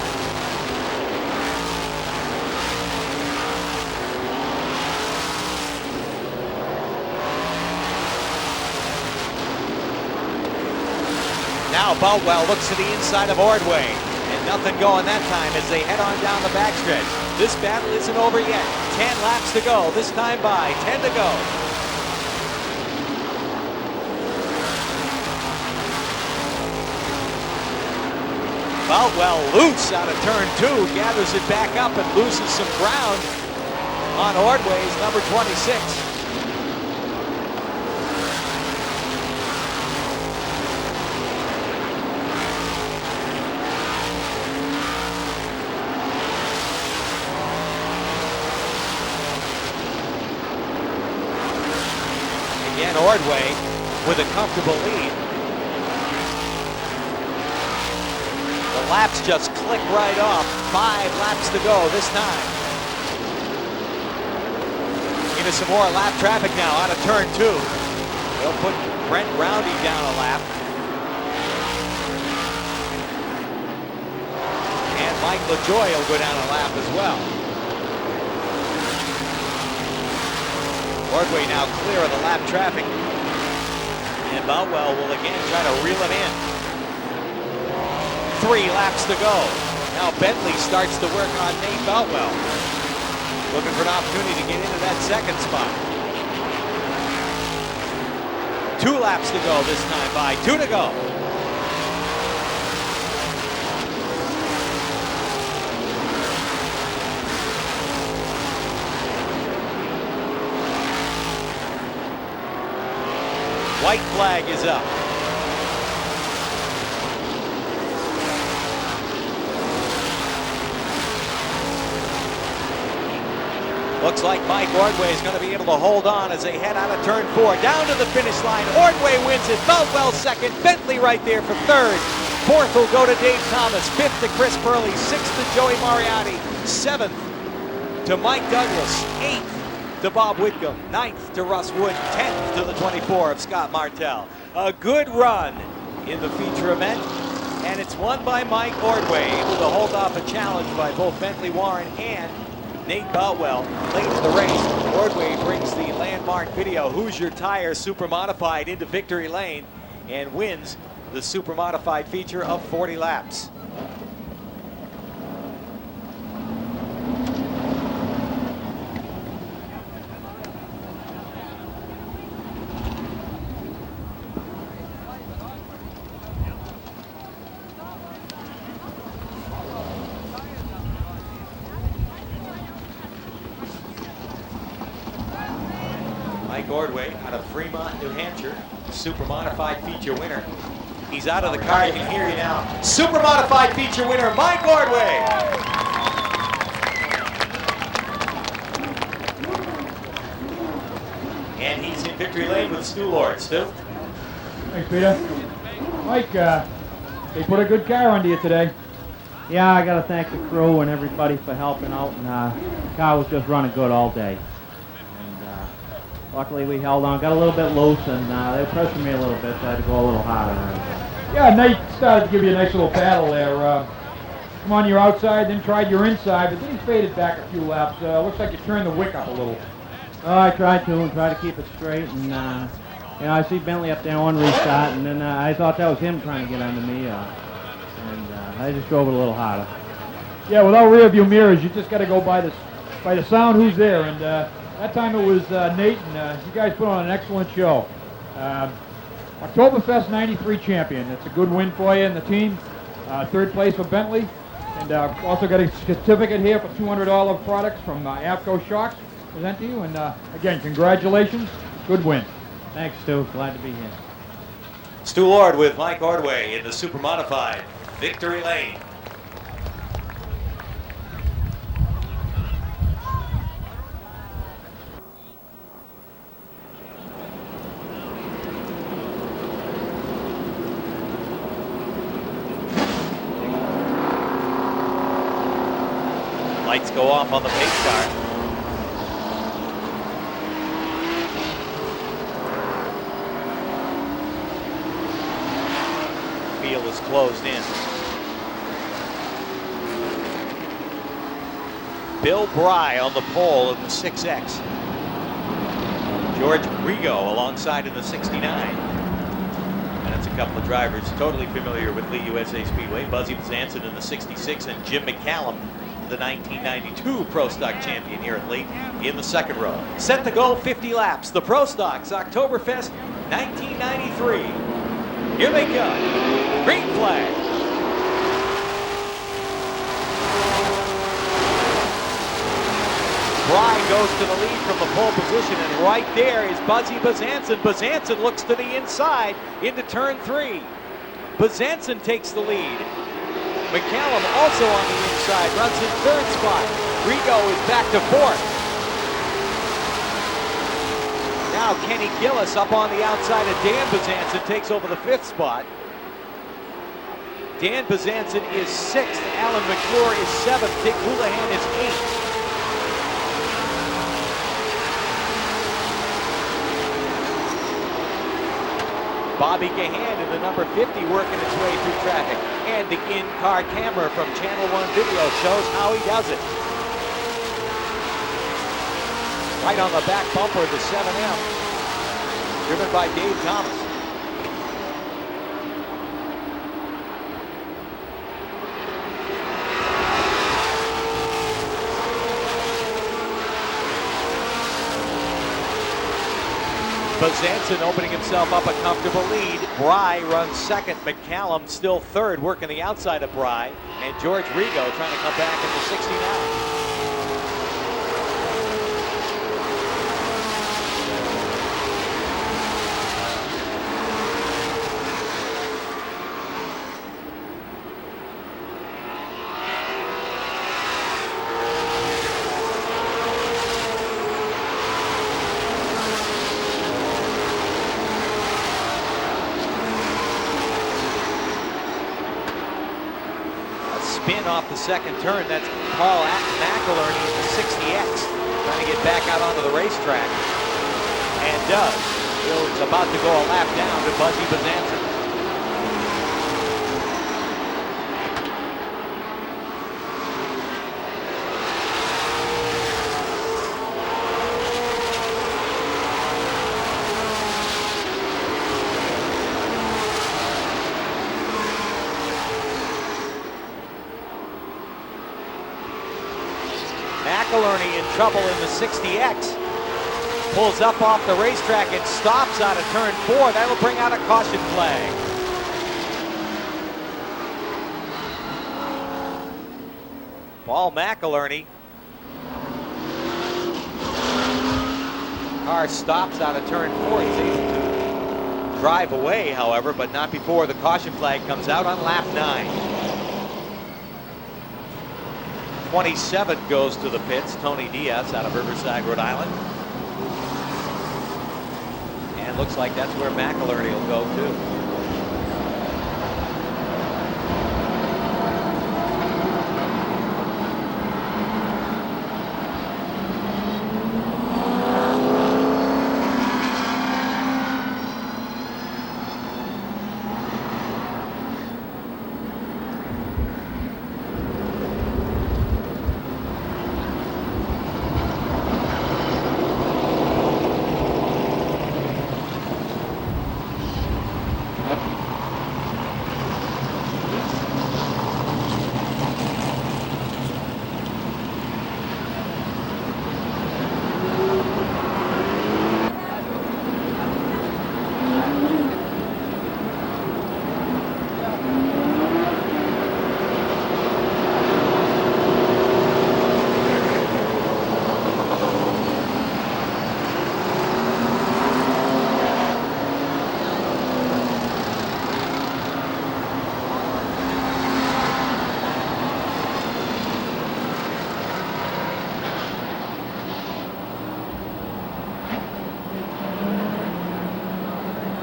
Now Boutwell looks to the inside of Ordway, and nothing going that time as they head on down the backstretch. This battle isn't over yet. 10 laps to go. This time by 10 to go. Boutwell loose out of turn 2, gathers it back up and loses some ground on Ordway's number 26. Again, Ordway with a comfortable lead. The laps just click right off. 5 laps to go this time. Into some more lap traffic now out of turn 2. They'll put Brent Roundy down a lap. Mike LaJoy will go down a lap as well. Ordway now clear of the lap traffic. And Boutwell will again try to reel him in. 3 laps to go. Now Bentley starts to work on Nate Boutwell. Looking for an opportunity to get into that second spot. 2 laps to go this time by. 2 to go. White flag is up. Looks like Mike Ordway is going to be able to hold on as they head out of turn 4. Down to the finish line. Ordway wins it. Boutwell second. Bentley right there for third. Fourth will go to Dave Thomas. Fifth to Chris Purley. Sixth to Joey Moriarty. Seventh to Mike Douglas. Eighth to Bob Whitcomb. Ninth to Russ Wood. 10th to the 24 of Scott Martell. A good run in the feature event. And it's won by Mike Ordway, able to hold off a challenge by both Bentley Warren and Nate Boutwell. Late in the race, Ordway brings the landmark video Who's Your Tire Super Modified into victory lane and wins the Super Modified feature of 40 laps. Mike Ordway out of Fremont, New Hampshire, Super Modified feature winner. He's out of the car, you can hear you now. Super Modified feature winner, Mike Ordway. And he's in victory lane with Stu Lord. Stu? Thanks, Peter. Mike, they put a good car under you today. Yeah, I got to thank the crew and everybody for helping out, and the car was just running good all day. Luckily we held on, got a little bit loose, and they were pressuring me a little bit, so I had to go a little harder. Yeah, Nate started to give you a nice little battle there. Come on your outside, then tried your inside, but then he faded back a few laps. Looks like you turned the wick up a little. Oh, I tried to, and tried to keep it straight, and you know, I see Bentley up there on restart, and then I thought that was him trying to get under me, and I just drove it a little harder. Yeah, without rear view mirrors, you just got to go by the sound who's there, and that time it was Nate, and you guys put on an excellent show. Oktoberfest 93 champion. That's a good win for you and the team. Third place for Bentley. And also got a certificate here for $200 products from Avco Shocks. Present to you. And again, congratulations. Good win. Thanks, Stu. Glad to be here. Stu Lord with Mike Ordway in the Super Modified victory lane. Lights go off on the pace car. Field is closed in. Bill Bry on the pole in the 6X. George Rigo alongside in the 69. And that's a couple of drivers totally familiar with Lee USA Speedway. Buzzy Zanson in the 66 and Jim McCallum, the 1992 Pro Stock champion here at Lee in the second row. Set to go 50 laps. The Pro Stocks Oktoberfest 1993. Here they come. Green flag. Bry goes to the lead from the pole position, and right there is Buzzy Bazanson. Bazanson looks to the inside into turn 3. Bazanson takes the lead. McCallum also on the inside, runs in third spot. Rigo is back to fourth. Now Kenny Gillis up on the outside of Dan Bazanson takes over the fifth spot. Dan Bazanson is sixth. Alan McClure is seventh. Dick Houlihan is eighth. Bobby Gahan in the number 50 working its way through traffic. And the in-car camera from Channel One Video shows how he does it. Right on the back bumper of the 7M, driven by Dave Thomas. Bezanson opening himself up a comfortable lead. Bry runs second. McCallum still third, working the outside of Bry. And George Rigo trying to come back in the 69. Spin off the second turn. That's Paul McIlerney in the 60X trying to get back out onto the racetrack, and does. He's about to go a lap down to Buzzy Bezanson. McIlerney in trouble in the 60X. Pulls up off the racetrack and stops out of turn 4. That'll bring out a caution flag. Paul McIlerney. Car stops out of turn 4. He's able to drive away, however, but not before the caution flag comes out on lap 9. 27 goes to the pits. Tony Diaz out of Riverside, Rhode Island. And looks like that's where McIlerney will go too.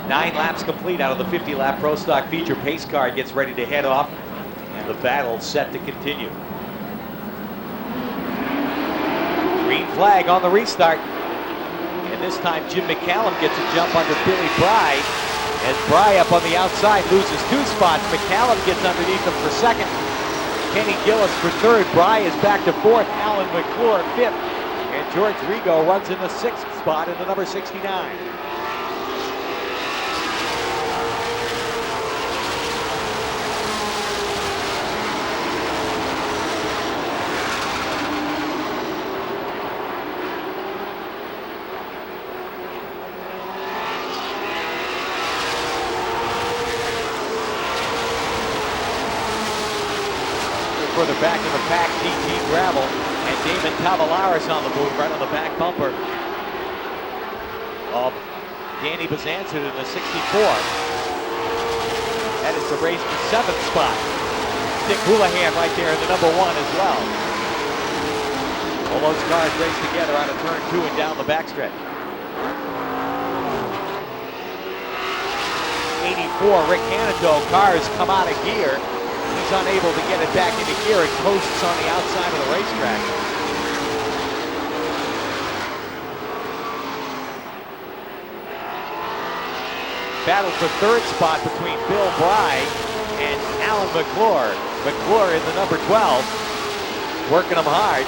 Nine laps complete out of the 50-lap Pro Stock feature. Pace car gets ready to head off, and the battle set to continue. Green flag on the restart. And this time Jim McCallum gets a jump under Billy Bry. As Bry up on the outside loses 2 spots, McCallum gets underneath him for second. Kenny Gillis for third. Bry is back to fourth. Alan McClure fifth. And George Rigo runs in the 6th spot in the number 69. Further back in the pack, DT Gravel, and Damon Tavalaris on the move, right on the back bumper of Danny Bezanson in the 64. That is the race for 7th spot. Dick Houlihan right there in the number 1 as well. All those cars race together out of turn 2 and down the backstretch. 84, Rick Hanito, cars come out of gear. He's unable to get it back into gear. It coasts on the outside of the racetrack. Battle for 3rd spot between Bill Bry and Alan McClure. McClure in the number 12, working them hard.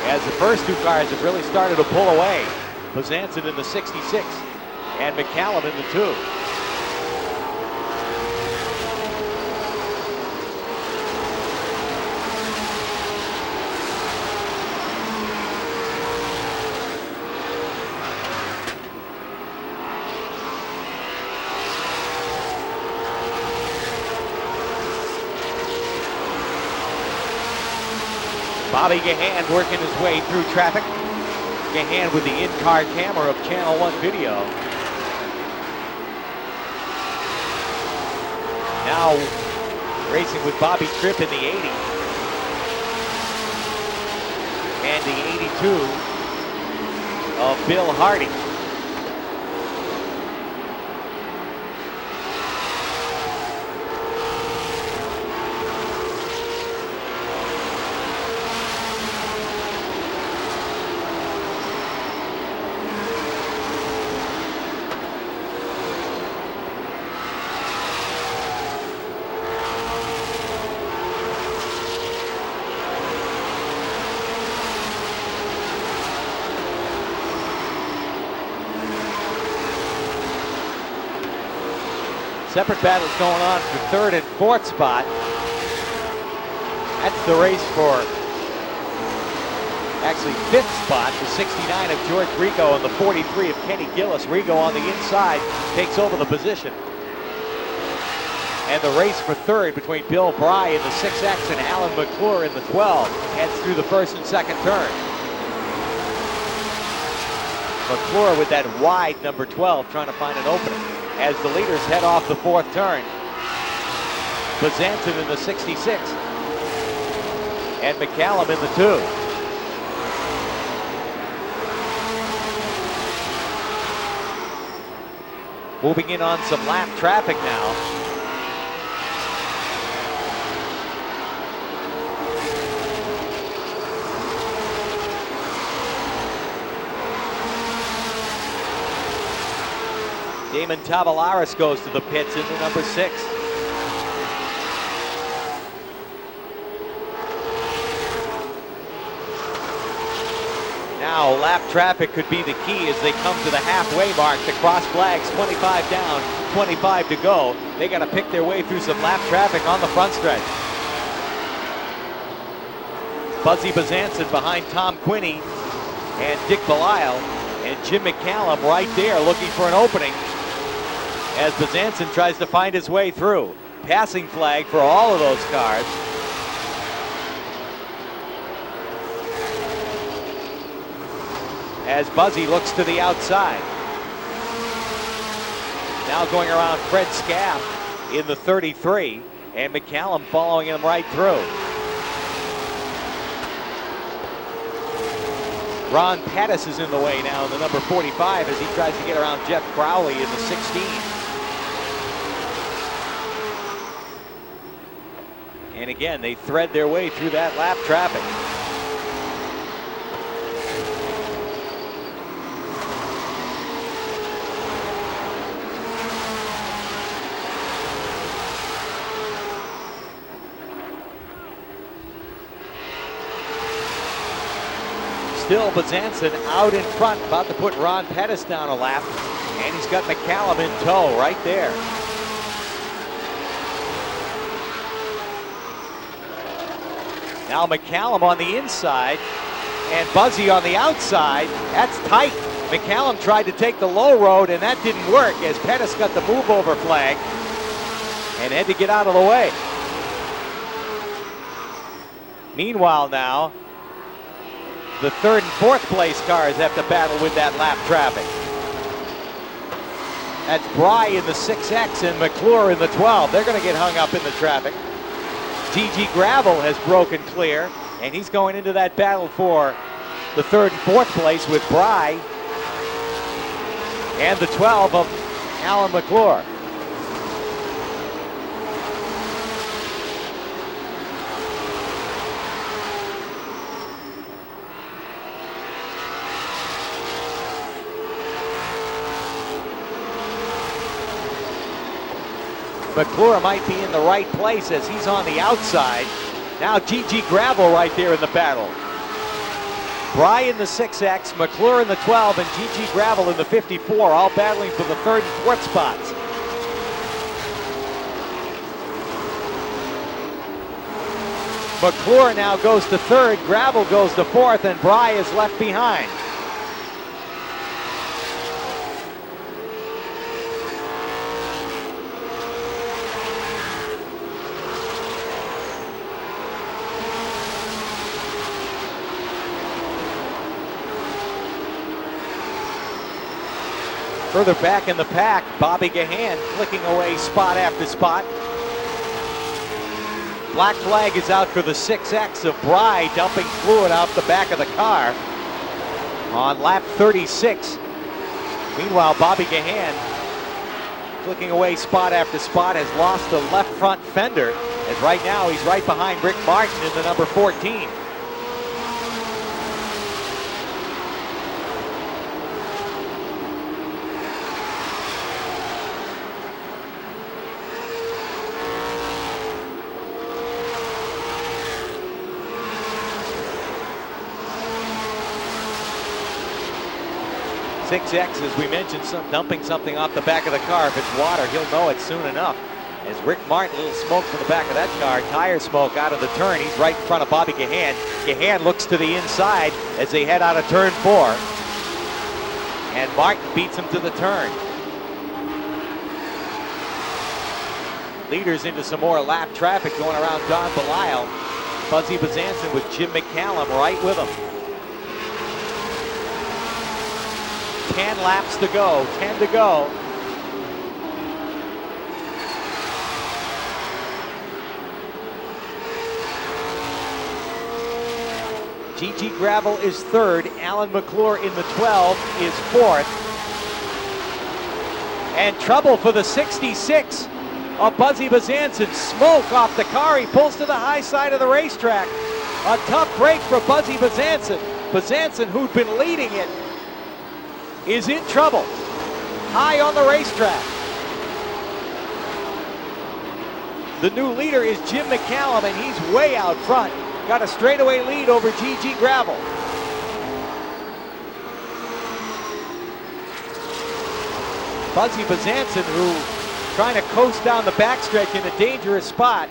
As the first two cars have really started to pull away. Besançon in the 66 and McCallum in the 2. Bobby Gahan working his way through traffic. Gahan with the in-car camera of Channel One video. Now racing with Bobby Tripp in the 80. And the 82 of Bill Hardy. Separate battles going on for third and fourth spot. That's the race for actually fifth spot, the 69 of George Rigo and the 43 of Kenny Gillis. Rigo on the inside takes over the position. And the race for third between Bill Bry in the 6X and Alan McClure in the 12 heads through the first and second turn. McClure with that wide number 12 trying to find an opening as the leaders head off the fourth turn. Besançon in the 66 and McCallum in the 2. Moving in on some lap traffic now. Damon Tavalaris goes to the pits in the number 6. Now lap traffic could be the key as they come to the halfway mark. The cross flags, 25 down, 25 to go. They got to pick their way through some lap traffic on the front stretch. Buzzy Besançon behind Tom Quinney and Dick Belisle, and Jim McCallum right there looking for an opening as Besançon tries to find his way through. Passing flag for all of those cars. As Buzzy looks to the outside. Now going around Fred Scaff in the 33, and McCallum following him right through. Ron Pettis is in the way now in the number 45 as he tries to get around Jeff Crowley in the 16. And again, they thread their way through that lap traffic. Still Besançon out in front, about to put Ron Pettis down a lap, and he's got McCallum in tow right there. Now McCallum on the inside and Buzzy on the outside. That's tight. McCallum tried to take the low road and that didn't work as Pettis got the move over flag and had to get out of the way. Meanwhile now, the third and fourth place cars have to battle with that lap traffic. That's Bry in the 6X and McClure in the 12. They're going to get hung up in the traffic. G.G. Gravel has broken clear, and he's going into that battle for the third and fourth place with Bry and the 12 of Alan McClure. McClure might be in the right place as he's on the outside. Now GG Gravel right there in the battle. Bry in the 6X, McClure in the 12, and GG Gravel in the 54, all battling for the third and fourth spots. McClure now goes to third, Gravel goes to fourth, and Bry is left behind. Further back in the pack, Bobby Gahan clicking away spot after spot. Black flag is out for the 6X of Bry dumping fluid out the back of the car on lap 36. Meanwhile, Bobby Gahan clicking away spot after spot has lost the left front fender, as right now he's right behind Rick Martin in the number 14. Six X, as we mentioned, dumping something off the back of the car. If it's water, he'll know it soon enough. As Rick Martin, a little smoke from the back of that car, tire smoke out of the turn. He's right in front of Bobby Gahan. Gahan looks to the inside as they head out of turn 4. And Martin beats him to the turn. Leaders into some more lap traffic going around Don Belial. Buzzy Bezanson with Jim McCallum right with him. 10 laps to go, 10 to go. GG Gravel is third, Alan McClure in the 12 is fourth. And trouble for the 66 of Buzzy Bezanson. Smoke off the car, he pulls to the high side of the racetrack. A tough break for Buzzy Bezanson. Bezanson, who'd been leading it, is in trouble, high on the racetrack. The new leader is Jim McCallum, and he's way out front. Got a straightaway lead over GG Gravel. Buzzy Bezanson, who trying to coast down the backstretch in a dangerous spot.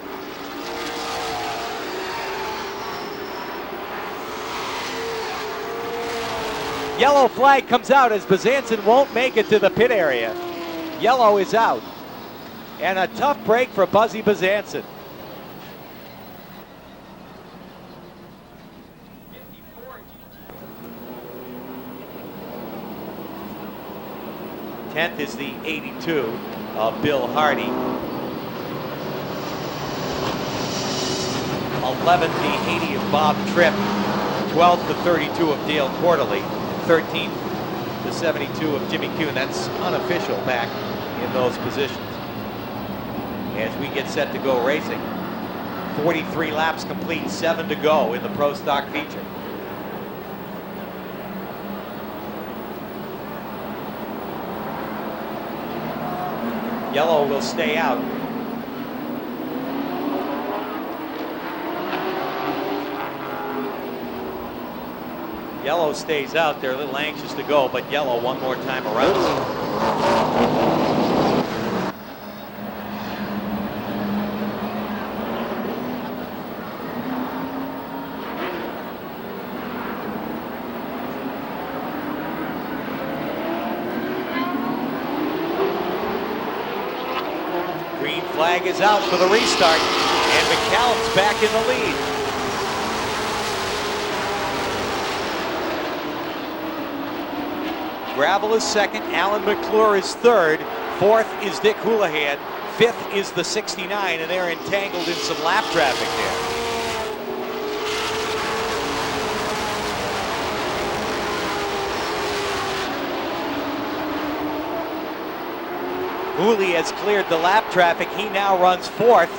Yellow flag comes out as Bezanson won't make it to the pit area. Yellow is out. And a tough break for Buzzy Bezanson. Tenth is the 82 of Bill Hardy. 11th, the 80 of Bob Tripp. 12th, the 32 of Dale Quarterly. 13th, the 72 of Jimmy Kuhn. That's unofficial back in those positions. As we get set to go racing. 43 laps complete, 7 to go in the Pro Stock feature. Yellow will stay out. Yellow stays out. They're a little anxious to go, but Yellow one more time around. Green flag is out for the restart, and McCallum's back in the lead. Gravel is second, Alan McClure is third, fourth is Dick Houlihan, fifth is the 69, and they're entangled in some lap traffic there. Hooley has cleared the lap traffic. He now runs fourth.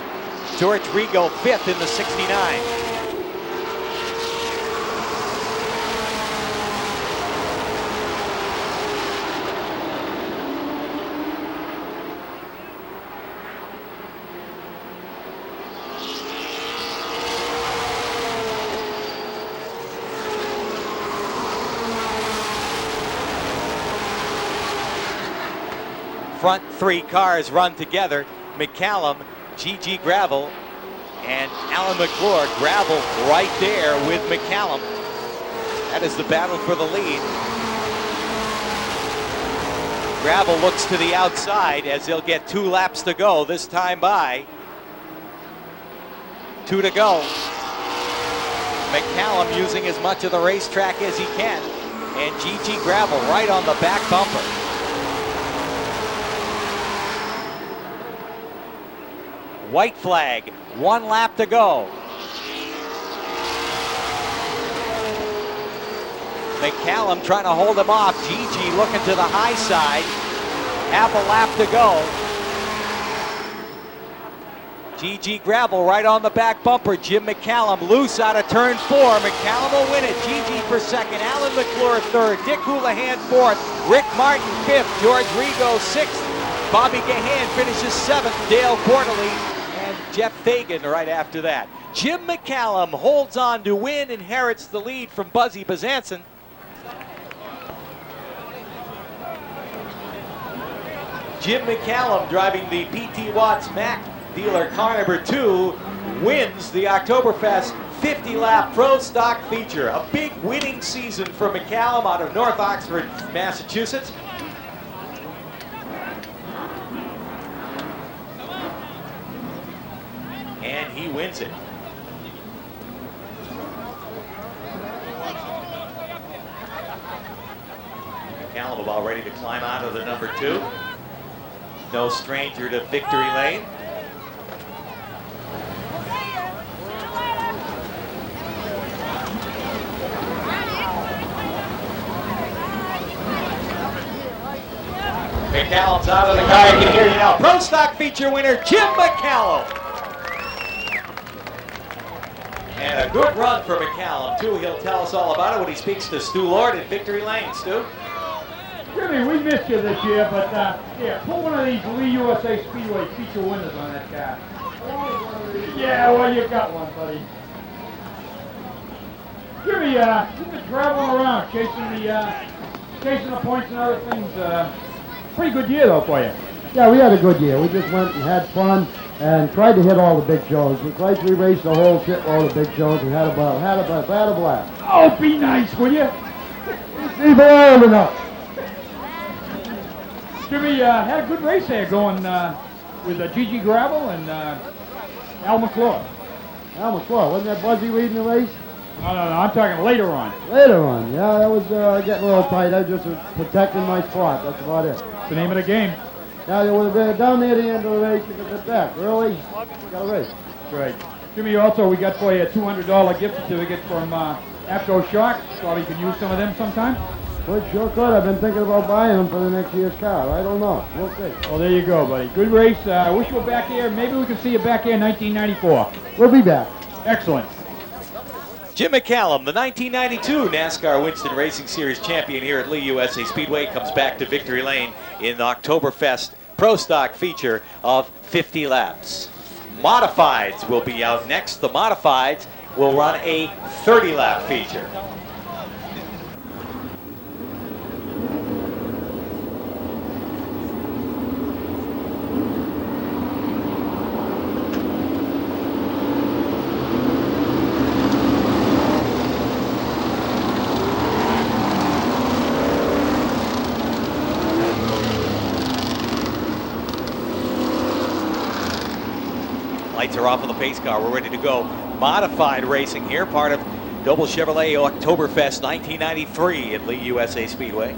George Rigo fifth in the 69. front three cars run together. McCallum, G.G. Gravel, and Alan McClure. Gravel right there with McCallum. That is the battle for the lead. Gravel looks to the outside as he'll get 2 laps to go this time by. 2 to go. McCallum using as much of the racetrack as he can. And G.G. Gravel right on the back bumper. White flag, 1 lap to go. McCallum trying to hold him off. G.G. looking to the high side. Half a lap to go. G.G. Gravel right on the back bumper. Jim McCallum loose out of turn 4. McCallum will win it. G.G. for second. Alan McClure third. Dick Houlihan fourth. Rick Martin fifth. George Rigo sixth. Bobby Gahan finishes seventh. Dale Quarterly and Jeff Fagan right after that. Jim McCallum holds on to win, inherits the lead from Buzzy Bezanson. Jim McCallum, driving the P.T. Watts Mac dealer car number 2, wins the Oktoberfest 50-lap Pro Stock feature. A big winning season for McCallum out of North Oxford, Massachusetts. And he wins it. McCallum about ready to climb out of the number 2. No stranger to victory lane. McCallum's out of the car. You can hear you now. Pro Stock feature winner, Jim McCallum. And a good run for McCallum, too. He'll tell us all about it when he speaks to Stu Lord in Victory Lane. Stu? Jimmy, we missed you this year, but yeah, put one of these Lee USA Speedway feature winners on that car. Yeah, well, you got one, buddy. Jimmy, you've been traveling around, chasing the points and other things. Pretty good year, though, for you. Yeah, we had a good year. We just went and had fun and tried to hit all the big shows. We raced the whole shitload of big shows and had a blast. Oh, be nice, will you? Leave old enough. Jimmy had a good race there going with G.G. Gravel and Al McClure. Al McClure, wasn't that Buzzy leading the race? No, I'm talking later on. Later on, yeah, that was getting a little tight. I just was protecting my spot. That's about it. It's the name of the game. Now, they were down near the end of the race, you could get back. Early, got a race. Great. Jimmy, also, we got for you a $200 gift certificate from AFCO Shocks. Probably you can use some of them sometime. Well, sure could. I've been thinking about buying them for the next year's car. I don't know. We'll see. Well, there you go, buddy. Good race. I wish you were back here. Maybe we can see you back here in 1994. We'll be back. Excellent. Jim McCallum, the 1992 NASCAR Winston Racing Series champion here at Lee USA Speedway, comes back to Victory Lane in the Oktoberfest Pro Stock feature of 50 laps. Modifieds will be out next. The Modifieds will run a 30-lap feature. Lights are off on the pace car. We're ready to go. Modified racing here, part of Doble Chevrolet Oktoberfest 1993 at Lee USA Speedway.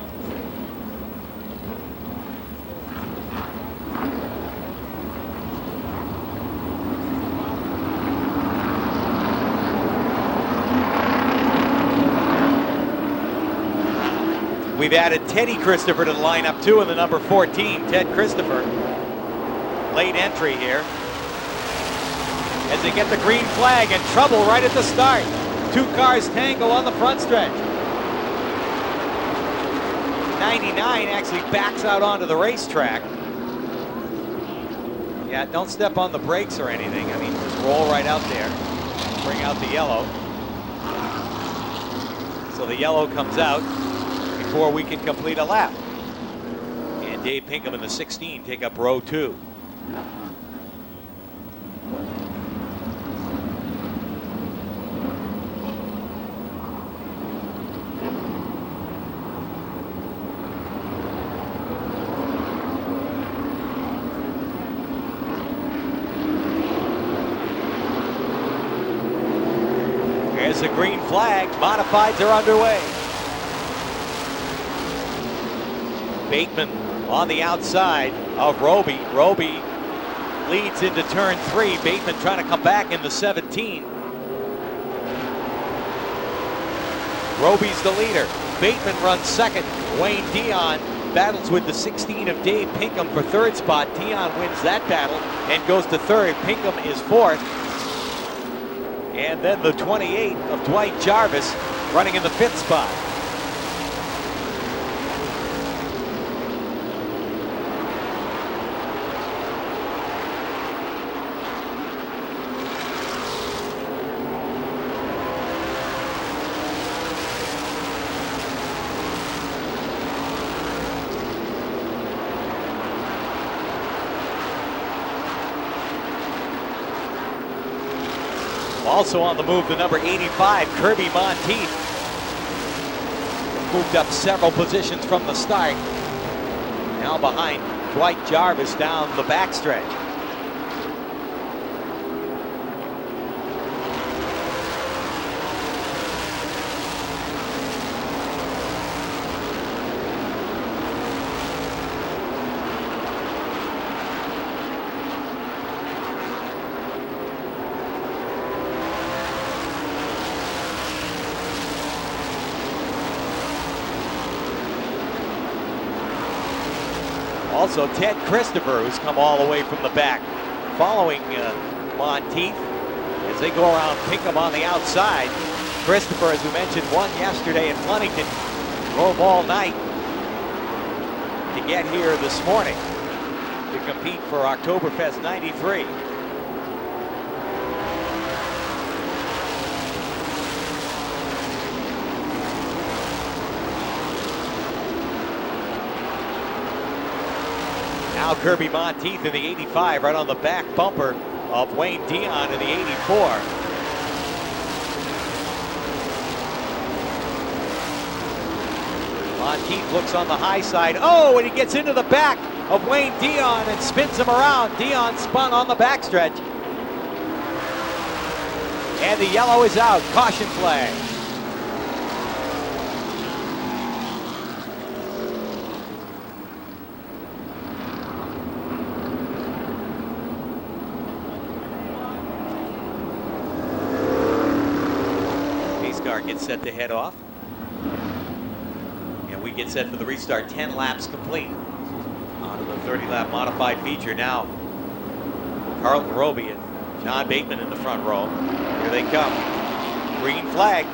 We've added Teddy Christopher to the lineup too in the number 14, Ted Christopher. Late entry here. As they get the green flag and trouble right at the start. 2 cars tangle on the front stretch. 99 actually backs out onto the racetrack. Yeah, don't step on the brakes or anything. I mean, just roll right out there. Bring out the yellow. So the yellow comes out before we can complete a lap. And And Dave Pinkham in the 16 take up row 2. There's a green flag. Modifieds are underway. Bateman on the outside of Roby. Roby leads into turn 3. Bateman trying to come back in the 17. Roby's the leader. Bateman runs second. Wayne Dion battles with the 16 of Dave Pinkham for third spot. Dion wins that battle and goes to third. Pinkham is fourth. And then the 28 of Dwight Jarvis running in the 5th spot. Also on the move, the number 85, Kirby Monteith. Moved up several positions from the start. Now behind Dwight Jarvis down the backstretch. Also, Ted Christopher, who's come all the way from the back, following Monteith as they go around Pinkham on the outside. Christopher, as we mentioned, won yesterday in Flemington, drove all night to get here this morning to compete for Oktoberfest 93. Now Kirby Monteith in the 85, right on the back bumper of Wayne Dion in the 84. Monteith looks on the high side. Oh, and he gets into the back of Wayne Dion and spins him around. Dion spun on the backstretch. And the yellow is out. Caution flag. Gets set to head off. And we get set for the restart. 10 laps complete. On to the 30-lap modified feature now. Carlton Roby and John Bateman in the front row. Here they come. Green flag.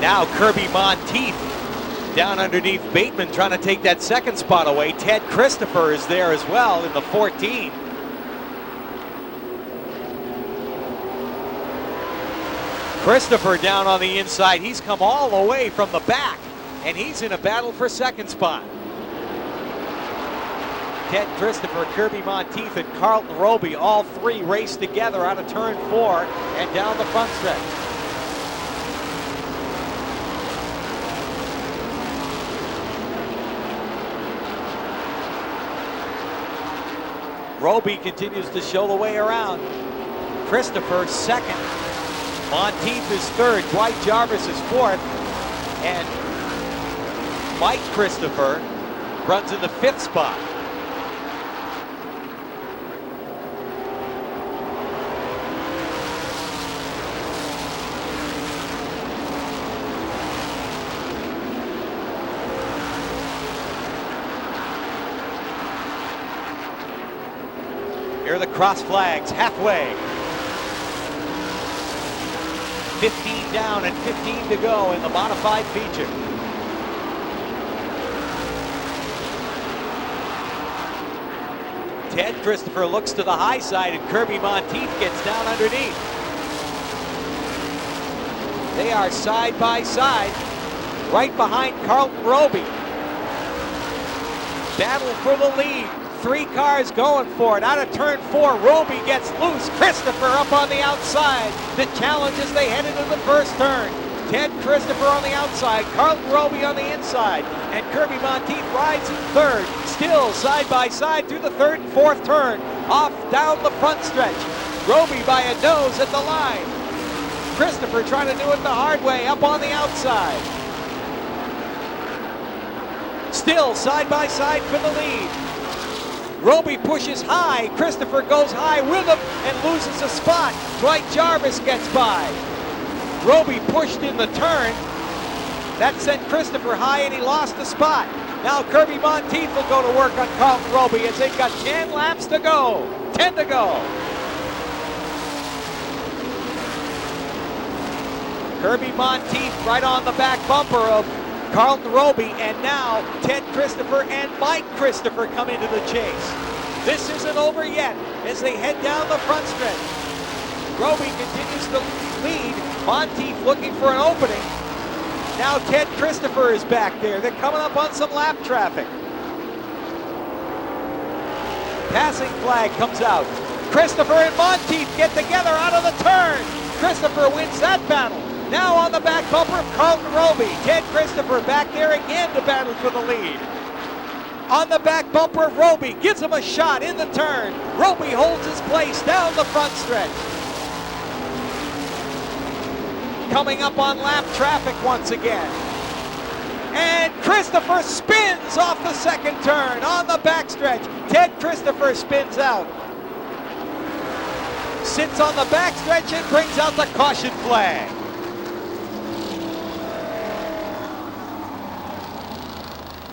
Now Kirby Monteith down underneath Bateman trying to take that second spot away. Ted Christopher is there as well in the 14. Christopher down on the inside. He's come all the way from the back, and he's in a battle for second spot. Ted Christopher, Kirby Monteith, and Carlton Roby, all three race together out of turn 4 and down the front stretch. Roby continues to show the way around. Christopher second. Monteith is third. Dwight Jarvis is fourth. And Mike Christopher runs in the 5th spot. Here are the cross flags halfway. 15 down and 15 to go in the modified feature. Ted Christopher looks to the high side and Kirby Monteith gets down underneath. They are side by side, right behind Carlton Roby. Battle for the lead. 3 cars going for it. Out of turn 4, Roby gets loose. Christopher up on the outside. The challenge as they head into the first turn. Ted Christopher on the outside, Carlton Roby on the inside, and Kirby Monteith rides in third. Still side by side through the third and fourth turn. Off down the front stretch. Roby by a nose at the line. Christopher trying to do it the hard way up on the outside. Still side by side for the lead. Roby pushes high. Christopher goes high with him and loses a spot. Dwight Jarvis gets by. Roby pushed in the turn. That sent Christopher high and he lost the spot. Now Kirby Monteith will go to work on Carlton Roby as they've got 10 laps to go. 10 to go. Kirby Monteith right on the back bumper of Carlton Roby, and now Ted Christopher and Mike Christopher come into the chase. This isn't over yet as they head down the front stretch. Roby continues to lead. Monteith looking for an opening. Now Ted Christopher is back there. They're coming up on some lap traffic. Passing flag comes out. Christopher and Monteith get together out of the turn. Christopher wins that battle. Now on the back bumper of Carlton Roby. Ted Christopher back there again to battle for the lead. On the back bumper of Roby, gives him a shot in the turn. Roby holds his place down the front stretch. Coming up on lap traffic once again. And Christopher spins off the second turn on the backstretch. Ted Christopher spins out. Sits on the backstretch and brings out the caution flag.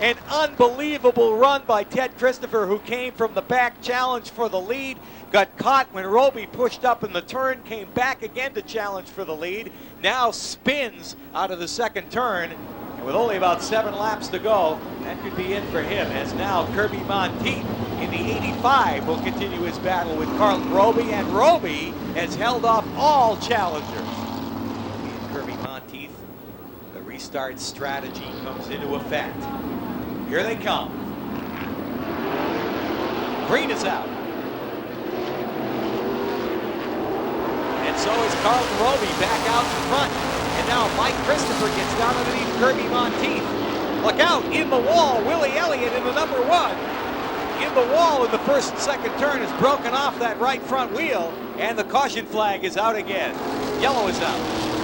An unbelievable run by Ted Christopher, who came from the back, challenged for the lead, got caught when Roby pushed up in the turn, came back again to challenge for the lead, now spins out of the second turn, and with only about 7 laps to go, that could be it for him, as now Kirby Monteith in the 85 will continue his battle with Carlton Roby, and Roby has held off all challengers. And Kirby Monteith, the restart strategy comes into effect. Here they come. Green is out. And so is Carlton Roby back out in front. And now Mike Christopher gets down underneath Kirby Monteith. Look out, in the wall, Willie Elliott in the number 1. In the wall in the first and second turn is broken off that right front wheel. And the caution flag is out again. Yellow is out.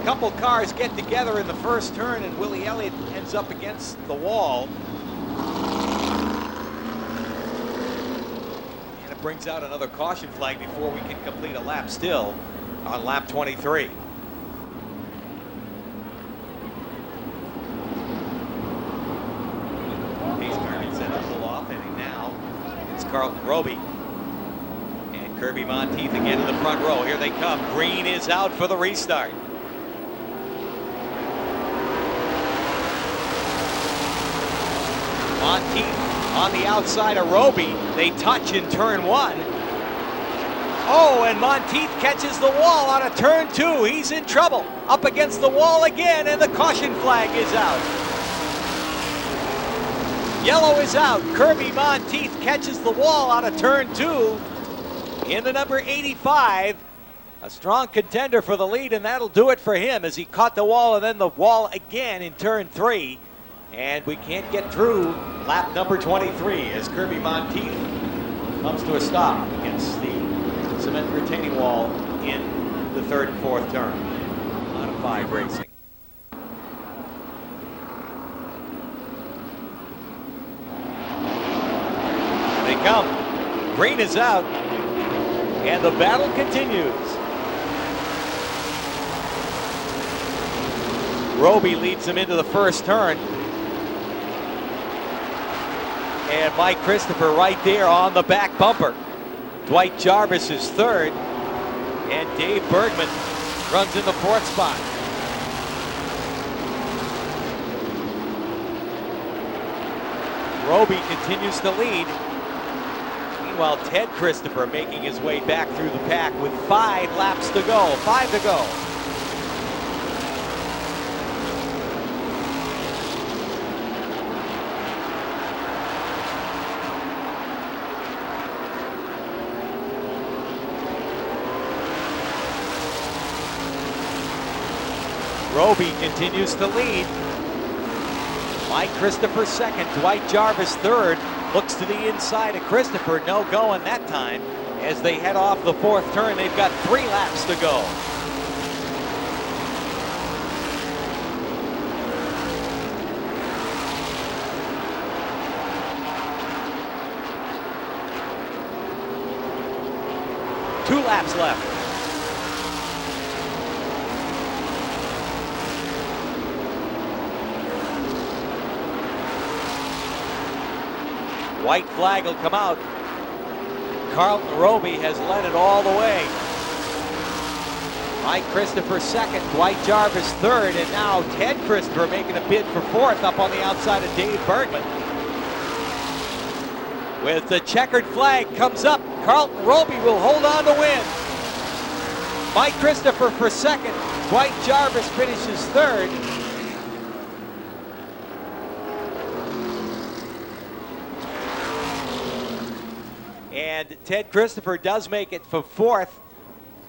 Couple cars get together in the first turn and Willie Elliott ends up against the wall. And it brings out another caution flag before we can complete a lap still on lap 23. Pace car gets set up a little off and now it's Carlton Roby. And Kirby Monteith again in the front row. Here they come. Green is out for the restart. Monteith on the outside of Roby. They touch in turn 1. Oh, and Monteith catches the wall out of turn 2. He's in trouble. Up against the wall again, and the caution flag is out. Yellow is out. Kirby Monteith catches the wall out of turn 2 in the number 85. A strong contender for the lead, and that'll do it for him as he caught the wall and then the wall again in turn 3. And we can't get through lap number 23 as Kirby Monteith comes to a stop against the cement retaining wall in the third and fourth turn. Out of 5 racing. They come. Green is out. And the battle continues. Roby leads him into the first turn. And Mike Christopher right there on the back bumper. Dwight Jarvis is third. And Dave Bergman runs in the fourth spot. Roby continues to lead. Meanwhile, Ted Christopher making his way back through the pack with 5 laps to go. 5 to go. Roby continues to lead. Mike Christopher second, Dwight Jarvis third. Looks to the inside of Christopher, no going that time. As they head off the 4th turn, they've got 3 laps to go. Two laps left. White flag will come out. Carlton Roby has led it all the way. Mike Christopher second, Dwight Jarvis third, and now Ted Christopher making a bid for 4th up on the outside of Dave Bergman. With the checkered flag comes up, Carlton Roby will hold on to win. Mike Christopher for second, Dwight Jarvis finishes third. And Ted Christopher does make it for 4th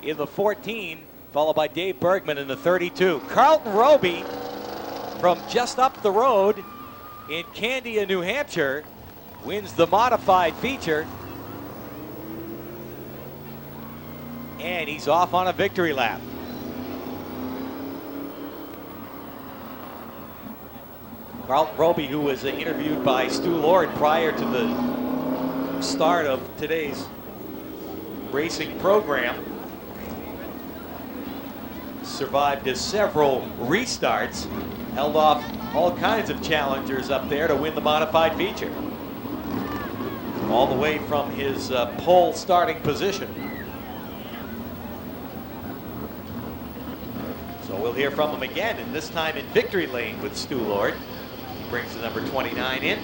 in the 14, followed by Dave Bergman in the 32. Carlton Roby from just up the road in Candia, New Hampshire, wins the modified feature. And he's off on a victory lap. Carlton Roby, who was interviewed by Stu Lord prior to the start of today's racing program, survived several restarts, held off all kinds of challengers up there to win the modified feature, all the way from his pole starting position. So we'll hear from him again, and this time in victory lane with Stu Lord. He brings the number 29 in.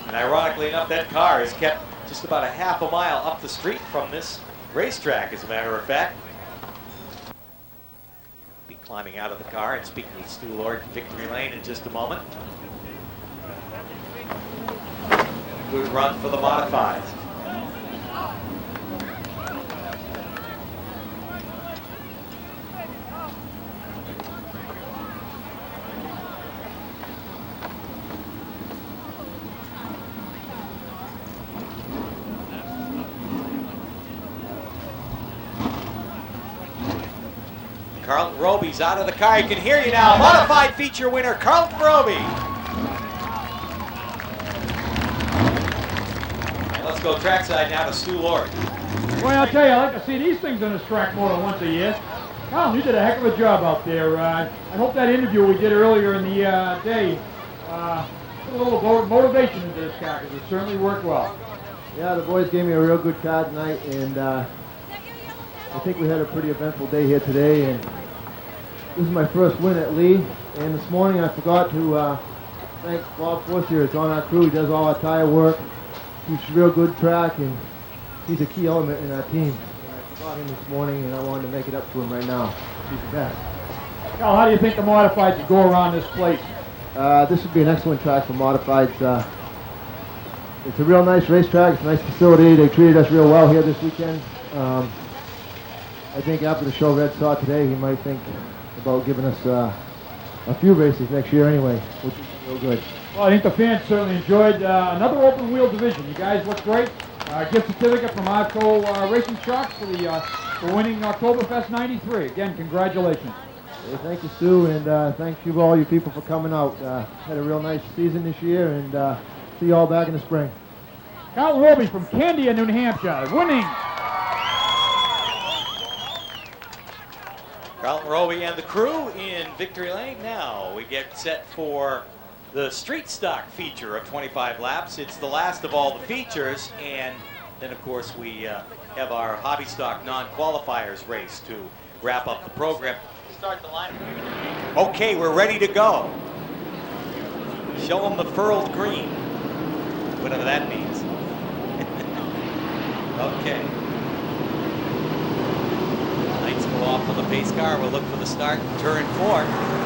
And ironically enough, that car is kept just about a half a mile up the street from this racetrack, as a matter of fact. Be climbing out of the car and speaking with Stu Lord in victory lane in just a moment. Good run for the modifieds. Carlton Roby's out of the car. You can hear you now. Modified feature winner, Carlton Roby. And let's go trackside now to Stu Lord. Boy, I'll tell you, I like to see these things on this track more than once a year. Carlton, you did a heck of a job out there. I hope that interview we did earlier in the day put a little motivation into this car, because it certainly worked well. Yeah, the boys gave me a real good car tonight, and I think we had a pretty eventful day here today, and this is my first win at Lee. And this morning I forgot to thank Bob Forcier. It's on our crew. He does all our tire work. He's a real good track, and he's a key element in our team. And I forgot him this morning, and I wanted to make it up to him right now. He's the best. Cal, how do you think the modifieds would go around this place? This would be an excellent track for modifieds. It's a real nice racetrack. It's a nice facility. They treated us real well here this weekend. I think after the show Red saw today, he might think about giving us a few races next year anyway, which is real good. Well, I think the fans certainly enjoyed another open wheel division. You guys look great. Gift certificate from Avco Racing Shocks for winning Oktoberfest 93. Again, congratulations. Hey, thank you, Stu, and thank you all you people for coming out. Had a real nice season this year, and see you all back in the spring. Carlton Roby from Candia, New Hampshire, winning. Carlton Roby and the crew in victory lane. Now we get set for the street stock feature of 25 laps. It's the last of all the features, and then of course we have our hobby stock non-qualifiers race to wrap up the program. Start the line. Okay, we're ready to go. Show them the furled green, whatever that means. Okay. Lights go off on the pace car. We'll look for the start, turn 4.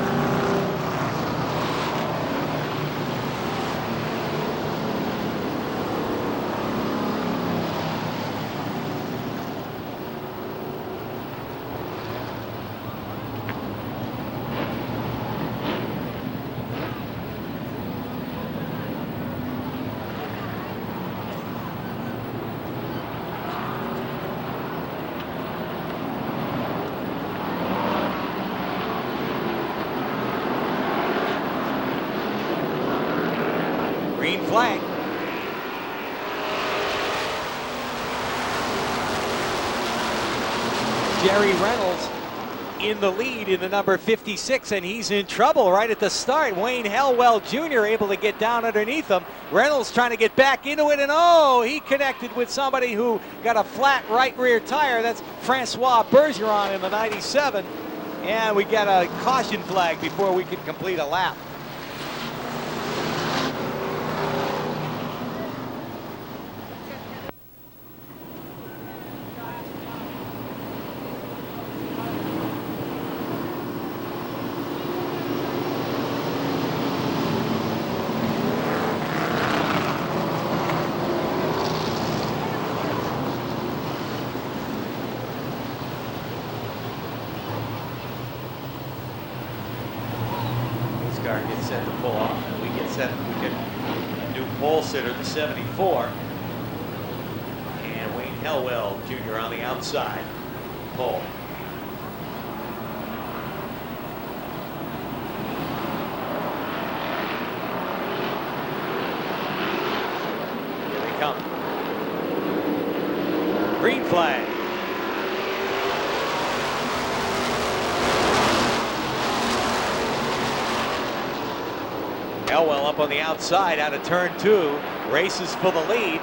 Green flag. Jerry Reynolds in the lead in the number 56, and he's in trouble right at the start. Wayne Helwell Jr. able to get down underneath him. Reynolds trying to get back into it, and oh, he connected with somebody who got a flat right rear tire. That's Francois Bergeron in the 97, and we got a caution flag before we could complete a lap. Car gets set to pull off, and we get set. We get a new pole sitter, the 74, and Wayne Helwell Jr. on the outside pole. Here they come. Green flag. Helwell up on the outside out of turn 2, races for the lead,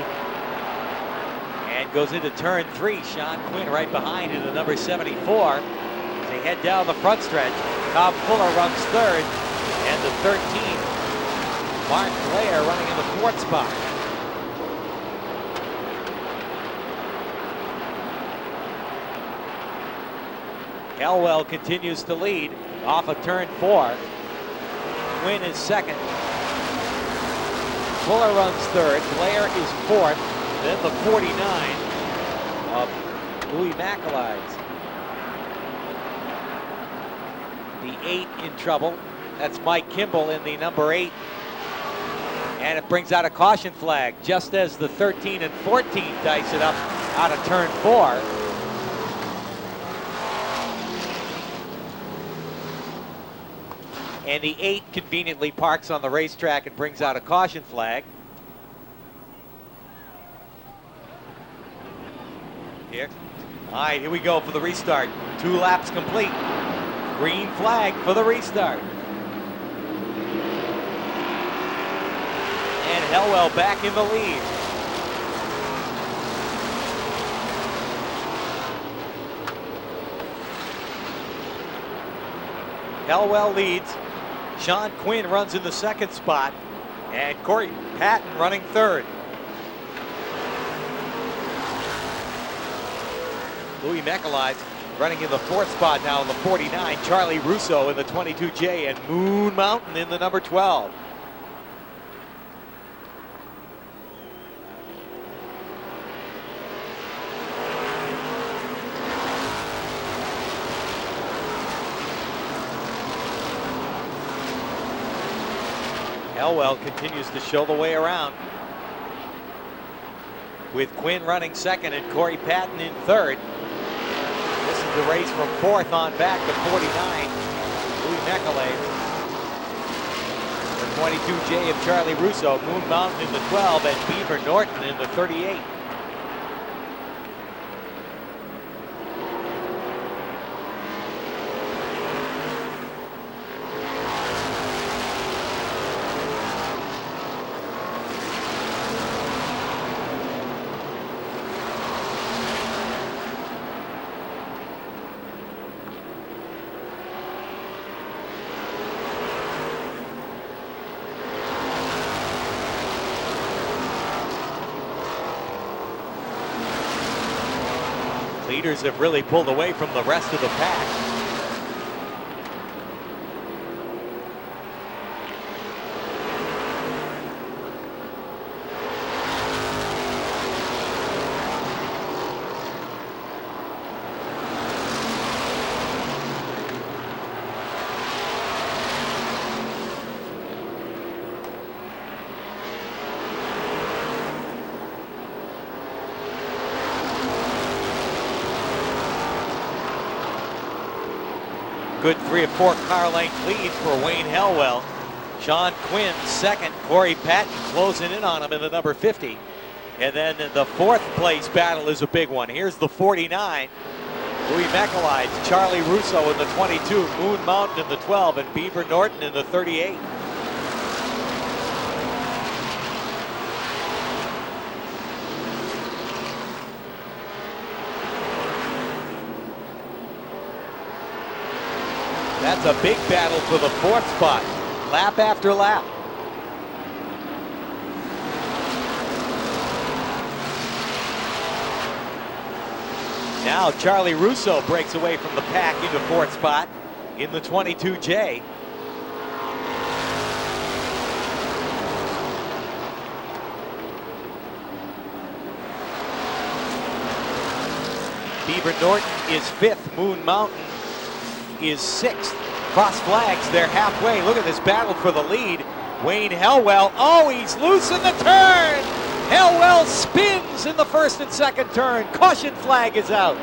and goes into turn 3. Sean Quinn right behind in the number 74. As they head down the front stretch, Tom Fuller runs 3rd, and the 13, Mark Blair running in the 4th spot. Helwell continues to lead off of turn 4. Quinn is 2nd. Fuller runs 3rd. Blair is 4th. Then the 49 of Louis McAlides. The 8 in trouble. That's Mike Kimball in the number 8. And it brings out a caution flag just as the 13 and 14 dice it up out of turn 4. And the 8 conveniently parks on the racetrack and brings out a caution flag. Here. All right, here we go for the restart. 2 laps complete. Green flag for the restart. And Helwell back in the lead. Helwell leads. Sean Quinn runs in the 2nd spot, and Corey Patton running 3rd. Louis McAlides running in the 4th spot now in the 49. Charlie Russo in the 22J, and Moon Mountain in the number 12. Helwell continues to show the way around, with Quinn running 2nd and Corey Patton in 3rd. This is the race from 4th on back to 49. Louis McAlides. The 22J of Charlie Russo, Moon Mountain in the 12, and Beaver Norton in the 38. Leaders have really pulled away from the rest of the pack. Good 3 or 4 car length lead for Wayne Helwell. Sean Quinn second, Corey Patton closing in on him in the number 50. And then the 4th place battle is a big one. Here's the 49. Louis McElyde, Charlie Russo in the 22, Moon Mountain in the 12, and Beaver Norton in the 38. That's a big battle for the 4th spot, lap after lap. Now Charlie Russo breaks away from the pack into 4th spot in the 22J. Beaver Norton is 5th, Moon Mountain is 6th. Cross flags, they're halfway. Look at this battle for the lead. Wayne Helwell, oh, he's loose in the turn. Helwell spins in the 1st and 2nd turn. Caution flag is out.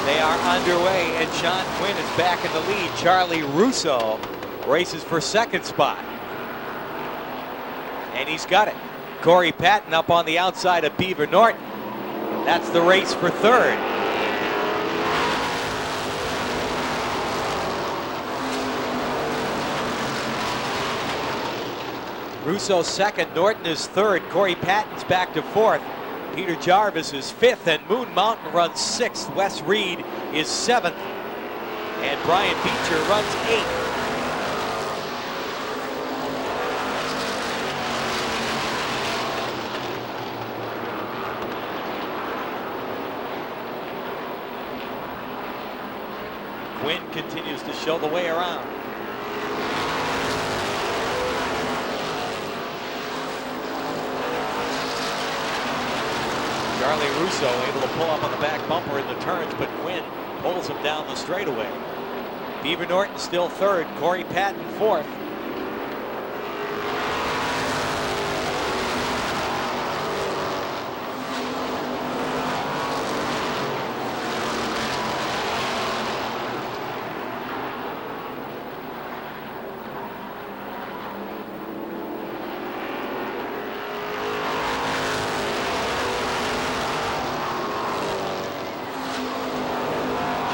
They are underway, and Sean Quinn is back in the lead. Charlie Russo races for 2nd spot. And he's got it. Corey Patton up on the outside of Beaver Norton. That's the race for 3rd. Russo 2nd, Norton is 3rd. Corey Patton's back to 4th. Peter Jarvis is 5th, and Moon Mountain runs 6th. Wes Reed is 7th, and Brian Beecher runs 8th. Quinn continues to show the way around. Charlie Russo able to pull up on the back bumper in the turns, but Quinn pulls him down the straightaway. Beaver Norton still 3rd, Corey Patton 4th.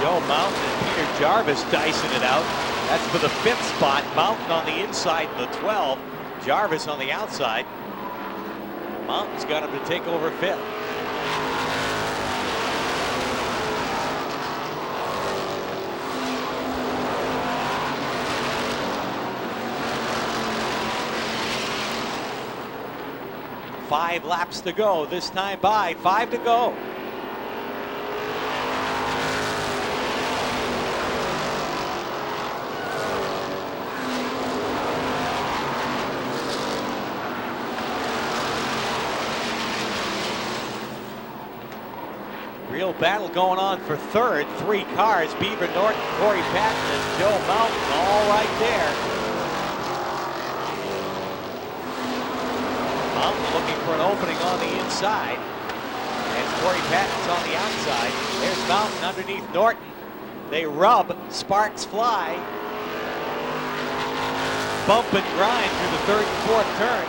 Joe Mountain and Peter Jarvis dicing it out. That's for the 5th spot. Mountain on the inside in the 12. Jarvis on the outside. Mountain's got him to take over 5th. Five laps to go. This time by 5 to go. Real battle going on for 3rd. 3 cars, Beaver Norton, Corey Patton, and Joe Mountain, all right there. Mountain looking for an opening on the inside. And Corey Patton's on the outside. There's Mountain underneath Norton. They rub, sparks fly. Bump and grind through the 3rd and 4th turn.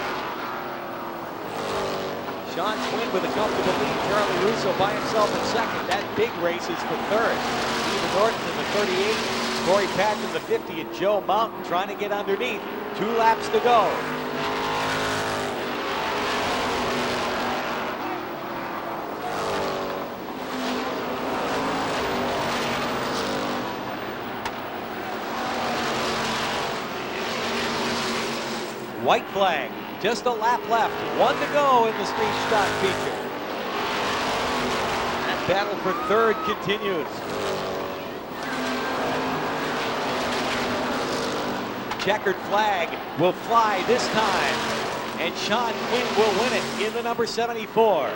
Sean Quinn with a comfortable lead. Charlie Russo by himself in 2nd. That big race is for 3rd. Beaver Norton in the 38. Corey Patton in the 50, and Joe Mountain trying to get underneath. 2 laps to go. White flag, just a lap left, 1 to go in the street stock feature. That battle for third continues. Checkered flag will fly this time, and Sean Quinn will win it in the number 74.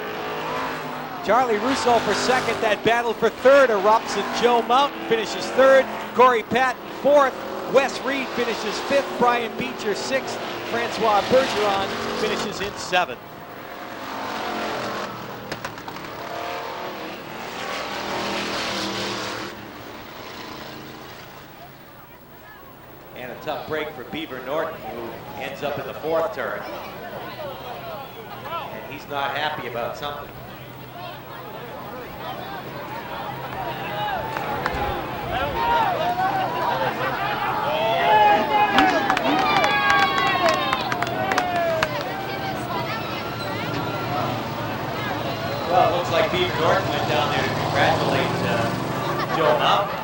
Charlie Russo for second. That battle for third erupts, and Joe Mountain finishes third. Corey Patton fourth. Wes Reed finishes fifth. Brian Beecher sixth. Francois Bergeron finishes in seventh. And a tough break for Beaver Norton, who ends up in the fourth turn. And he's not happy about something. Well, it looks like Beaver Norton went down there to congratulate Joe Mountain.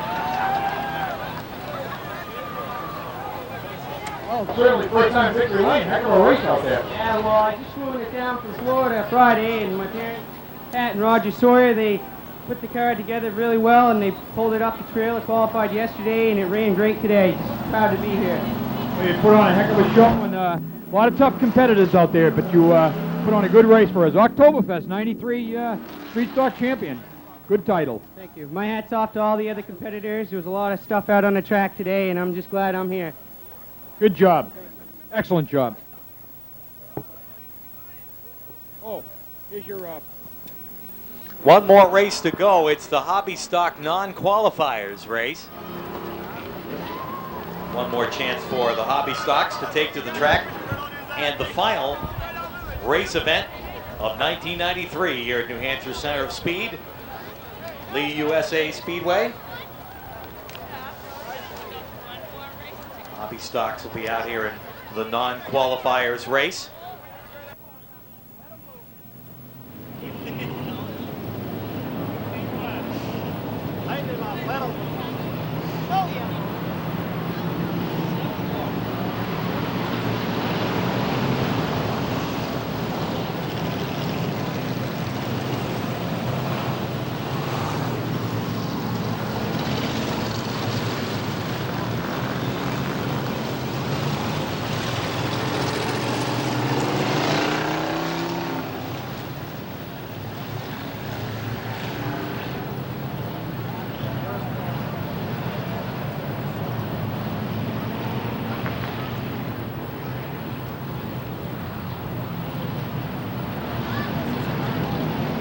Well, certainly first time victory lane. Heck of a race out there. Yeah, well, I just flew it down from Florida Friday, and my parents, Pat and Roger Sawyer, they put the car together really well, and they pulled it up the trailer, qualified yesterday, and it ran great today. Just proud to be here. Well, you put on a heck of a show, and a lot of tough competitors out there, but you put on a good race for us. Oktoberfest, 93 Street Stock Champion. Good title. Thank you. My hat's off to all the other competitors. There was a lot of stuff out on the track today, and I'm just glad I'm here. Good job. Excellent job. Oh, here's your... One more race to go. It's the Hobby Stock non-qualifiers race. One more chance for the Hobby Stocks to take to the track. And the final race event of 1993 here at New Hampshire Center of Speed, Lee USA Speedway. Hobby Stocks will be out here in the non-qualifiers race.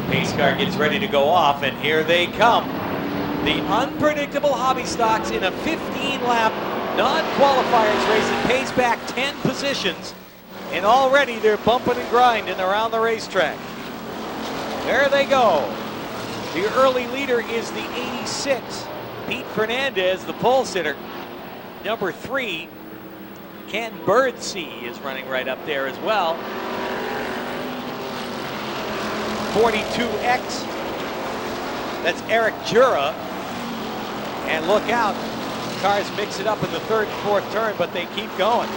Pace car gets ready to go off, and here they come. The unpredictable Hobby Stocks in a 15-lap non-qualifiers race that pays back 10 positions. And already they're bumping and grinding around the racetrack. There they go. The early leader is the 86, Pete Fernandez, the pole sitter. Number 3, Ken Birdsea is running right up there as well. 42X, that's Eric Jura. And look out, cars mix it up in the third and fourth turn, but they keep going.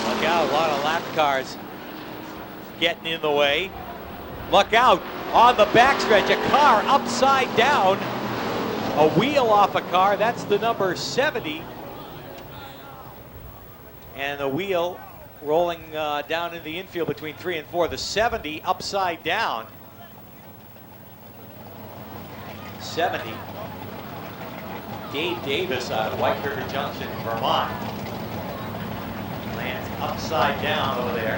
Look out, a lot of lap cars getting in the way. Look out, on the backstretch, a car upside down. A wheel off a car, that's the number 70. And the wheel rolling down in the infield between 3 and 4. The 70 upside down. 70. Dave Davis out of White River Junction, Vermont. Lands upside down over there.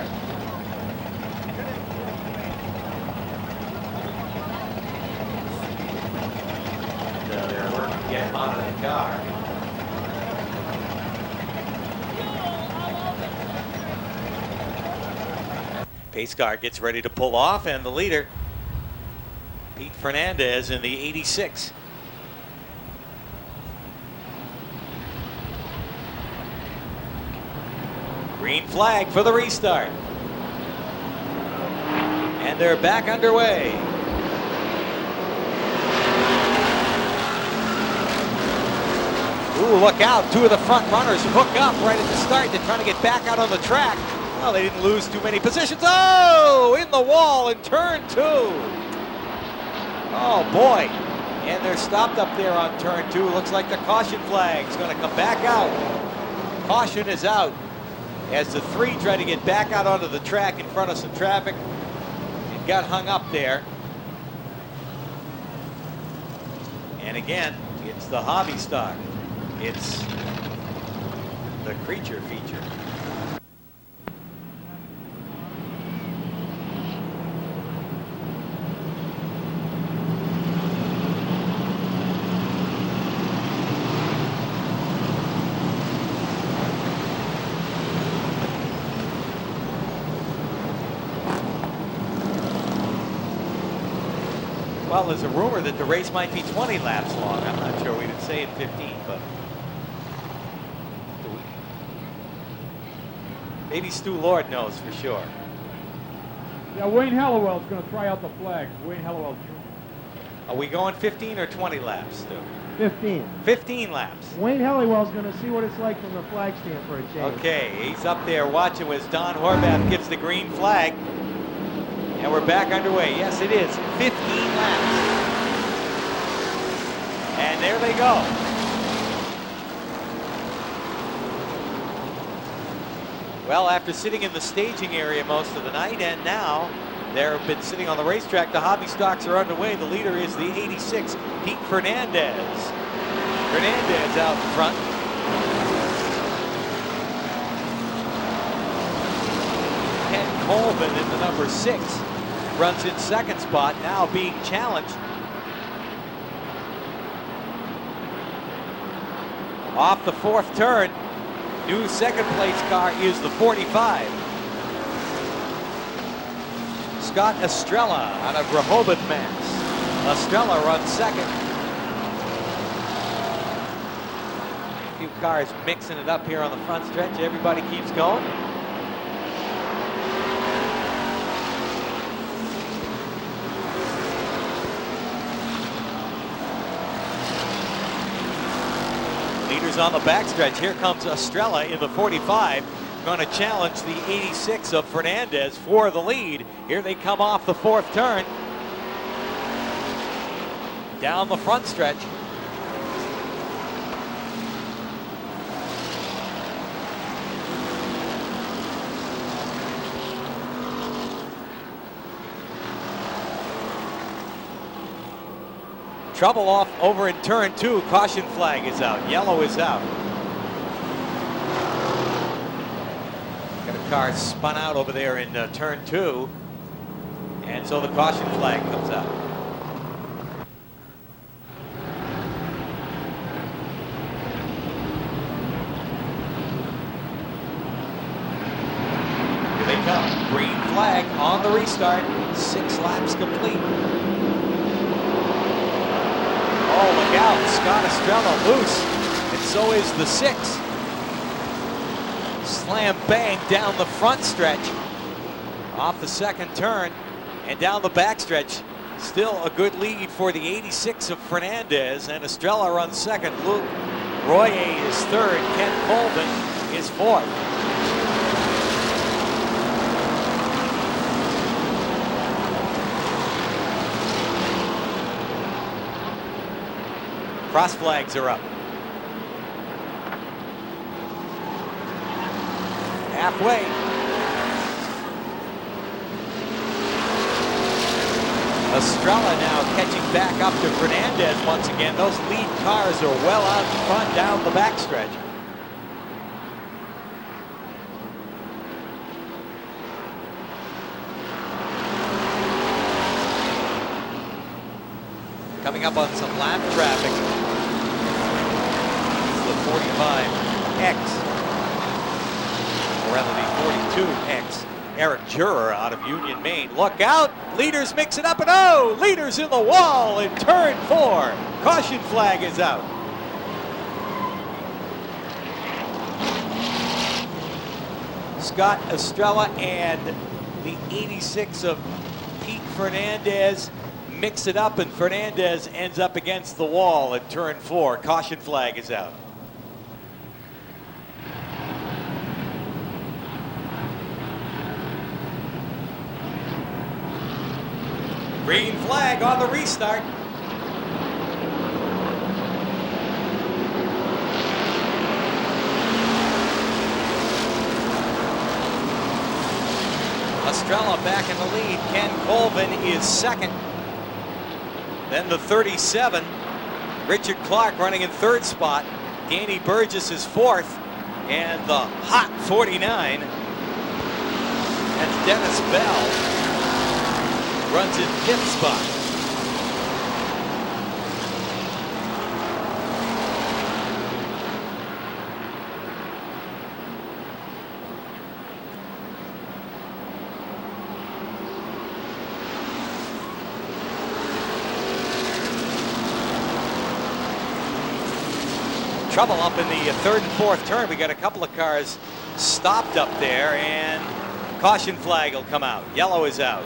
And, they're working to get him out of the car. Pace car gets ready to pull off, and the leader, Pete Fernandez in the 86. Green flag for the restart. And they're back underway. Ooh, look out. Two of the front runners hook up right at the start. They're trying to get back out on the track. Well, they didn't lose too many positions. Oh, in the wall in turn 2. Oh, boy. And they're stopped up there on turn 2. Looks like the caution flag's going to come back out. Caution is out as the 3 try to get back out onto the track in front of some traffic and got hung up there. And again, it's the hobby stock. It's the creature feature. Well, there's a rumor that the race might be 20 laps long. I'm not sure. We didn't say in 15, but maybe Stu Lord knows for sure. Yeah, Wayne Hallowell's going to try out the flags. Wayne Hallowell Jr. Are we going 15 or 20 laps, Stu? 15. 15 laps. Wayne Hallowell's going to see what it's like from the flag stand for a change. Okay, he's up there watching as Don Horvath gives the green flag. And we're back underway. Yes, it is 15 laps. And there they go. Well, after sitting in the staging area most of the night, and now they've been sitting on the racetrack, the hobby stocks are underway. The leader is the 86, Pete Fernandez. Fernandez out in front. Ken Colvin in the number 6 runs in second spot, now being challenged. Off the 4th turn, new second place car is the 45. Scott Estrella out of Rehoboth, Mass. Estrella runs second. A few cars mixing it up here on the front stretch. Everybody keeps going. Leaders on the backstretch. Here comes Estrella in the 45. Going to challenge the 86 of Fernandez for the lead. Here they come off the 4th turn. Down the front stretch. Trouble off over in turn 2. Caution flag is out. Yellow is out. Got a car spun out over there in turn 2. And so the caution flag comes out. Here they come. Green flag on the restart. 6 laps complete. Oh, look out. Scott Estrella loose. And so is the 6. Slam bang down the front stretch. Off the 2nd turn and down the back stretch. Still a good lead for the 86 of Fernandez. And Estrella runs 2nd. Luke Royer is 3rd. Ken Colvin is 4th. Cross flags are up. Halfway. Estrella now catching back up to Fernandez once again. Those lead cars are well out in front down the backstretch. Coming up on some lap traffic. It's the 45X, or rather the 42X. Eric Jurer out of Union, Maine. Look out! Leaders mix it up, and oh! Leaders in the wall in turn 4. Caution flag is out. Scott Estrella and the 86 of Pete Fernandez mix it up, and Fernandez ends up against the wall at turn 4. Caution flag is out. Green flag on the restart. Estrella back in the lead. Ken Colvin is second. Then the 37, Richard Clark running in third spot. Danny Burgess is fourth. And the hot 49, that's Dennis Bell, runs in fifth spot. Trouble up in the third and fourth turn. We got a couple of cars stopped up there, and caution flag will come out. Yellow is out.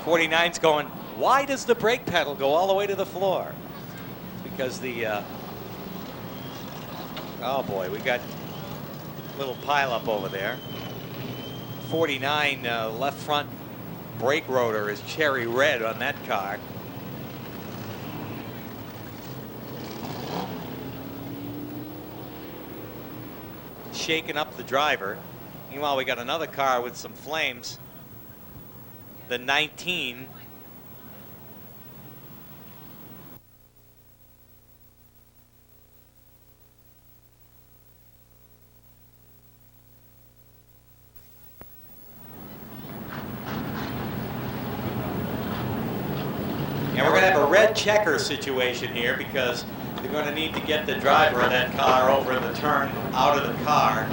49's going, why does the brake pedal go all the way to the floor? Because the, oh boy, we got a little pile up over there. 49 left front brake rotor is cherry red on that car. Shaking up the driver. Meanwhile, we got another car with some flames. The 19. And we're going to have a red checker situation here because they're going to need to get the driver of that car over in the turn out of the car.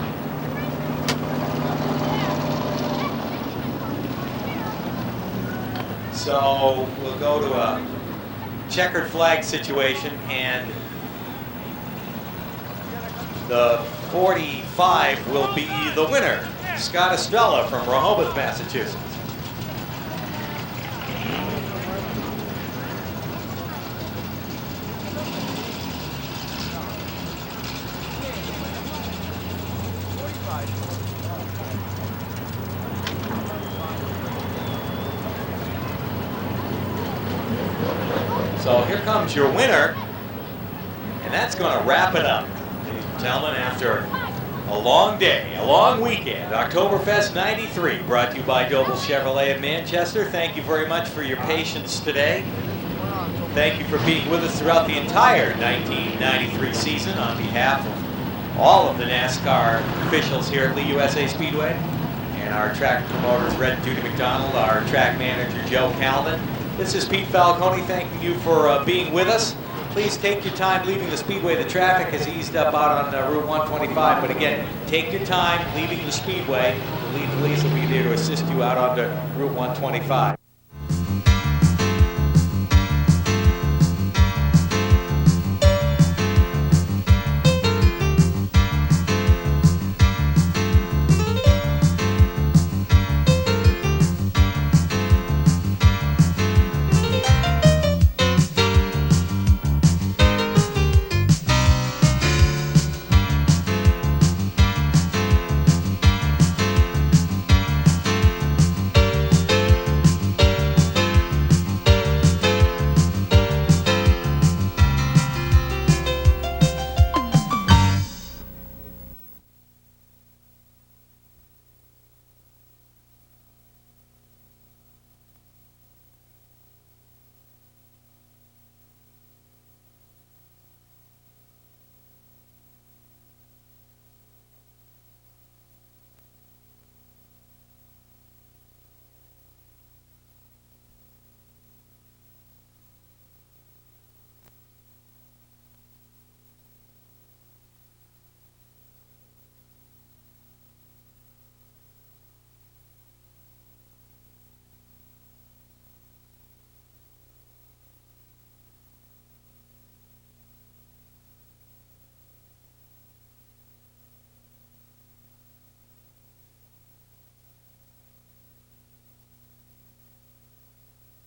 So we'll go to a checkered flag situation, and the 45 will be the winner, Scott Estrella from Rehoboth, Massachusetts. So here comes your winner, and that's going to wrap it up, ladies and gentlemen, after a long day, a long weekend. Oktoberfest 93, brought to you by Doble Chevrolet of Manchester. Thank you very much for your patience today. Thank you for being with us throughout the entire 1993 season on behalf of all of the NASCAR officials here at the USA Speedway, and our track promoters, Red Judy McDonald, our track manager, Joe Calvin. This is Pete Falcone thanking you for being with us. Please take your time leaving the Speedway. The traffic has eased up out on Route 125, but again, take your time leaving the Speedway. The lead police will be there to assist you out onto Route 125.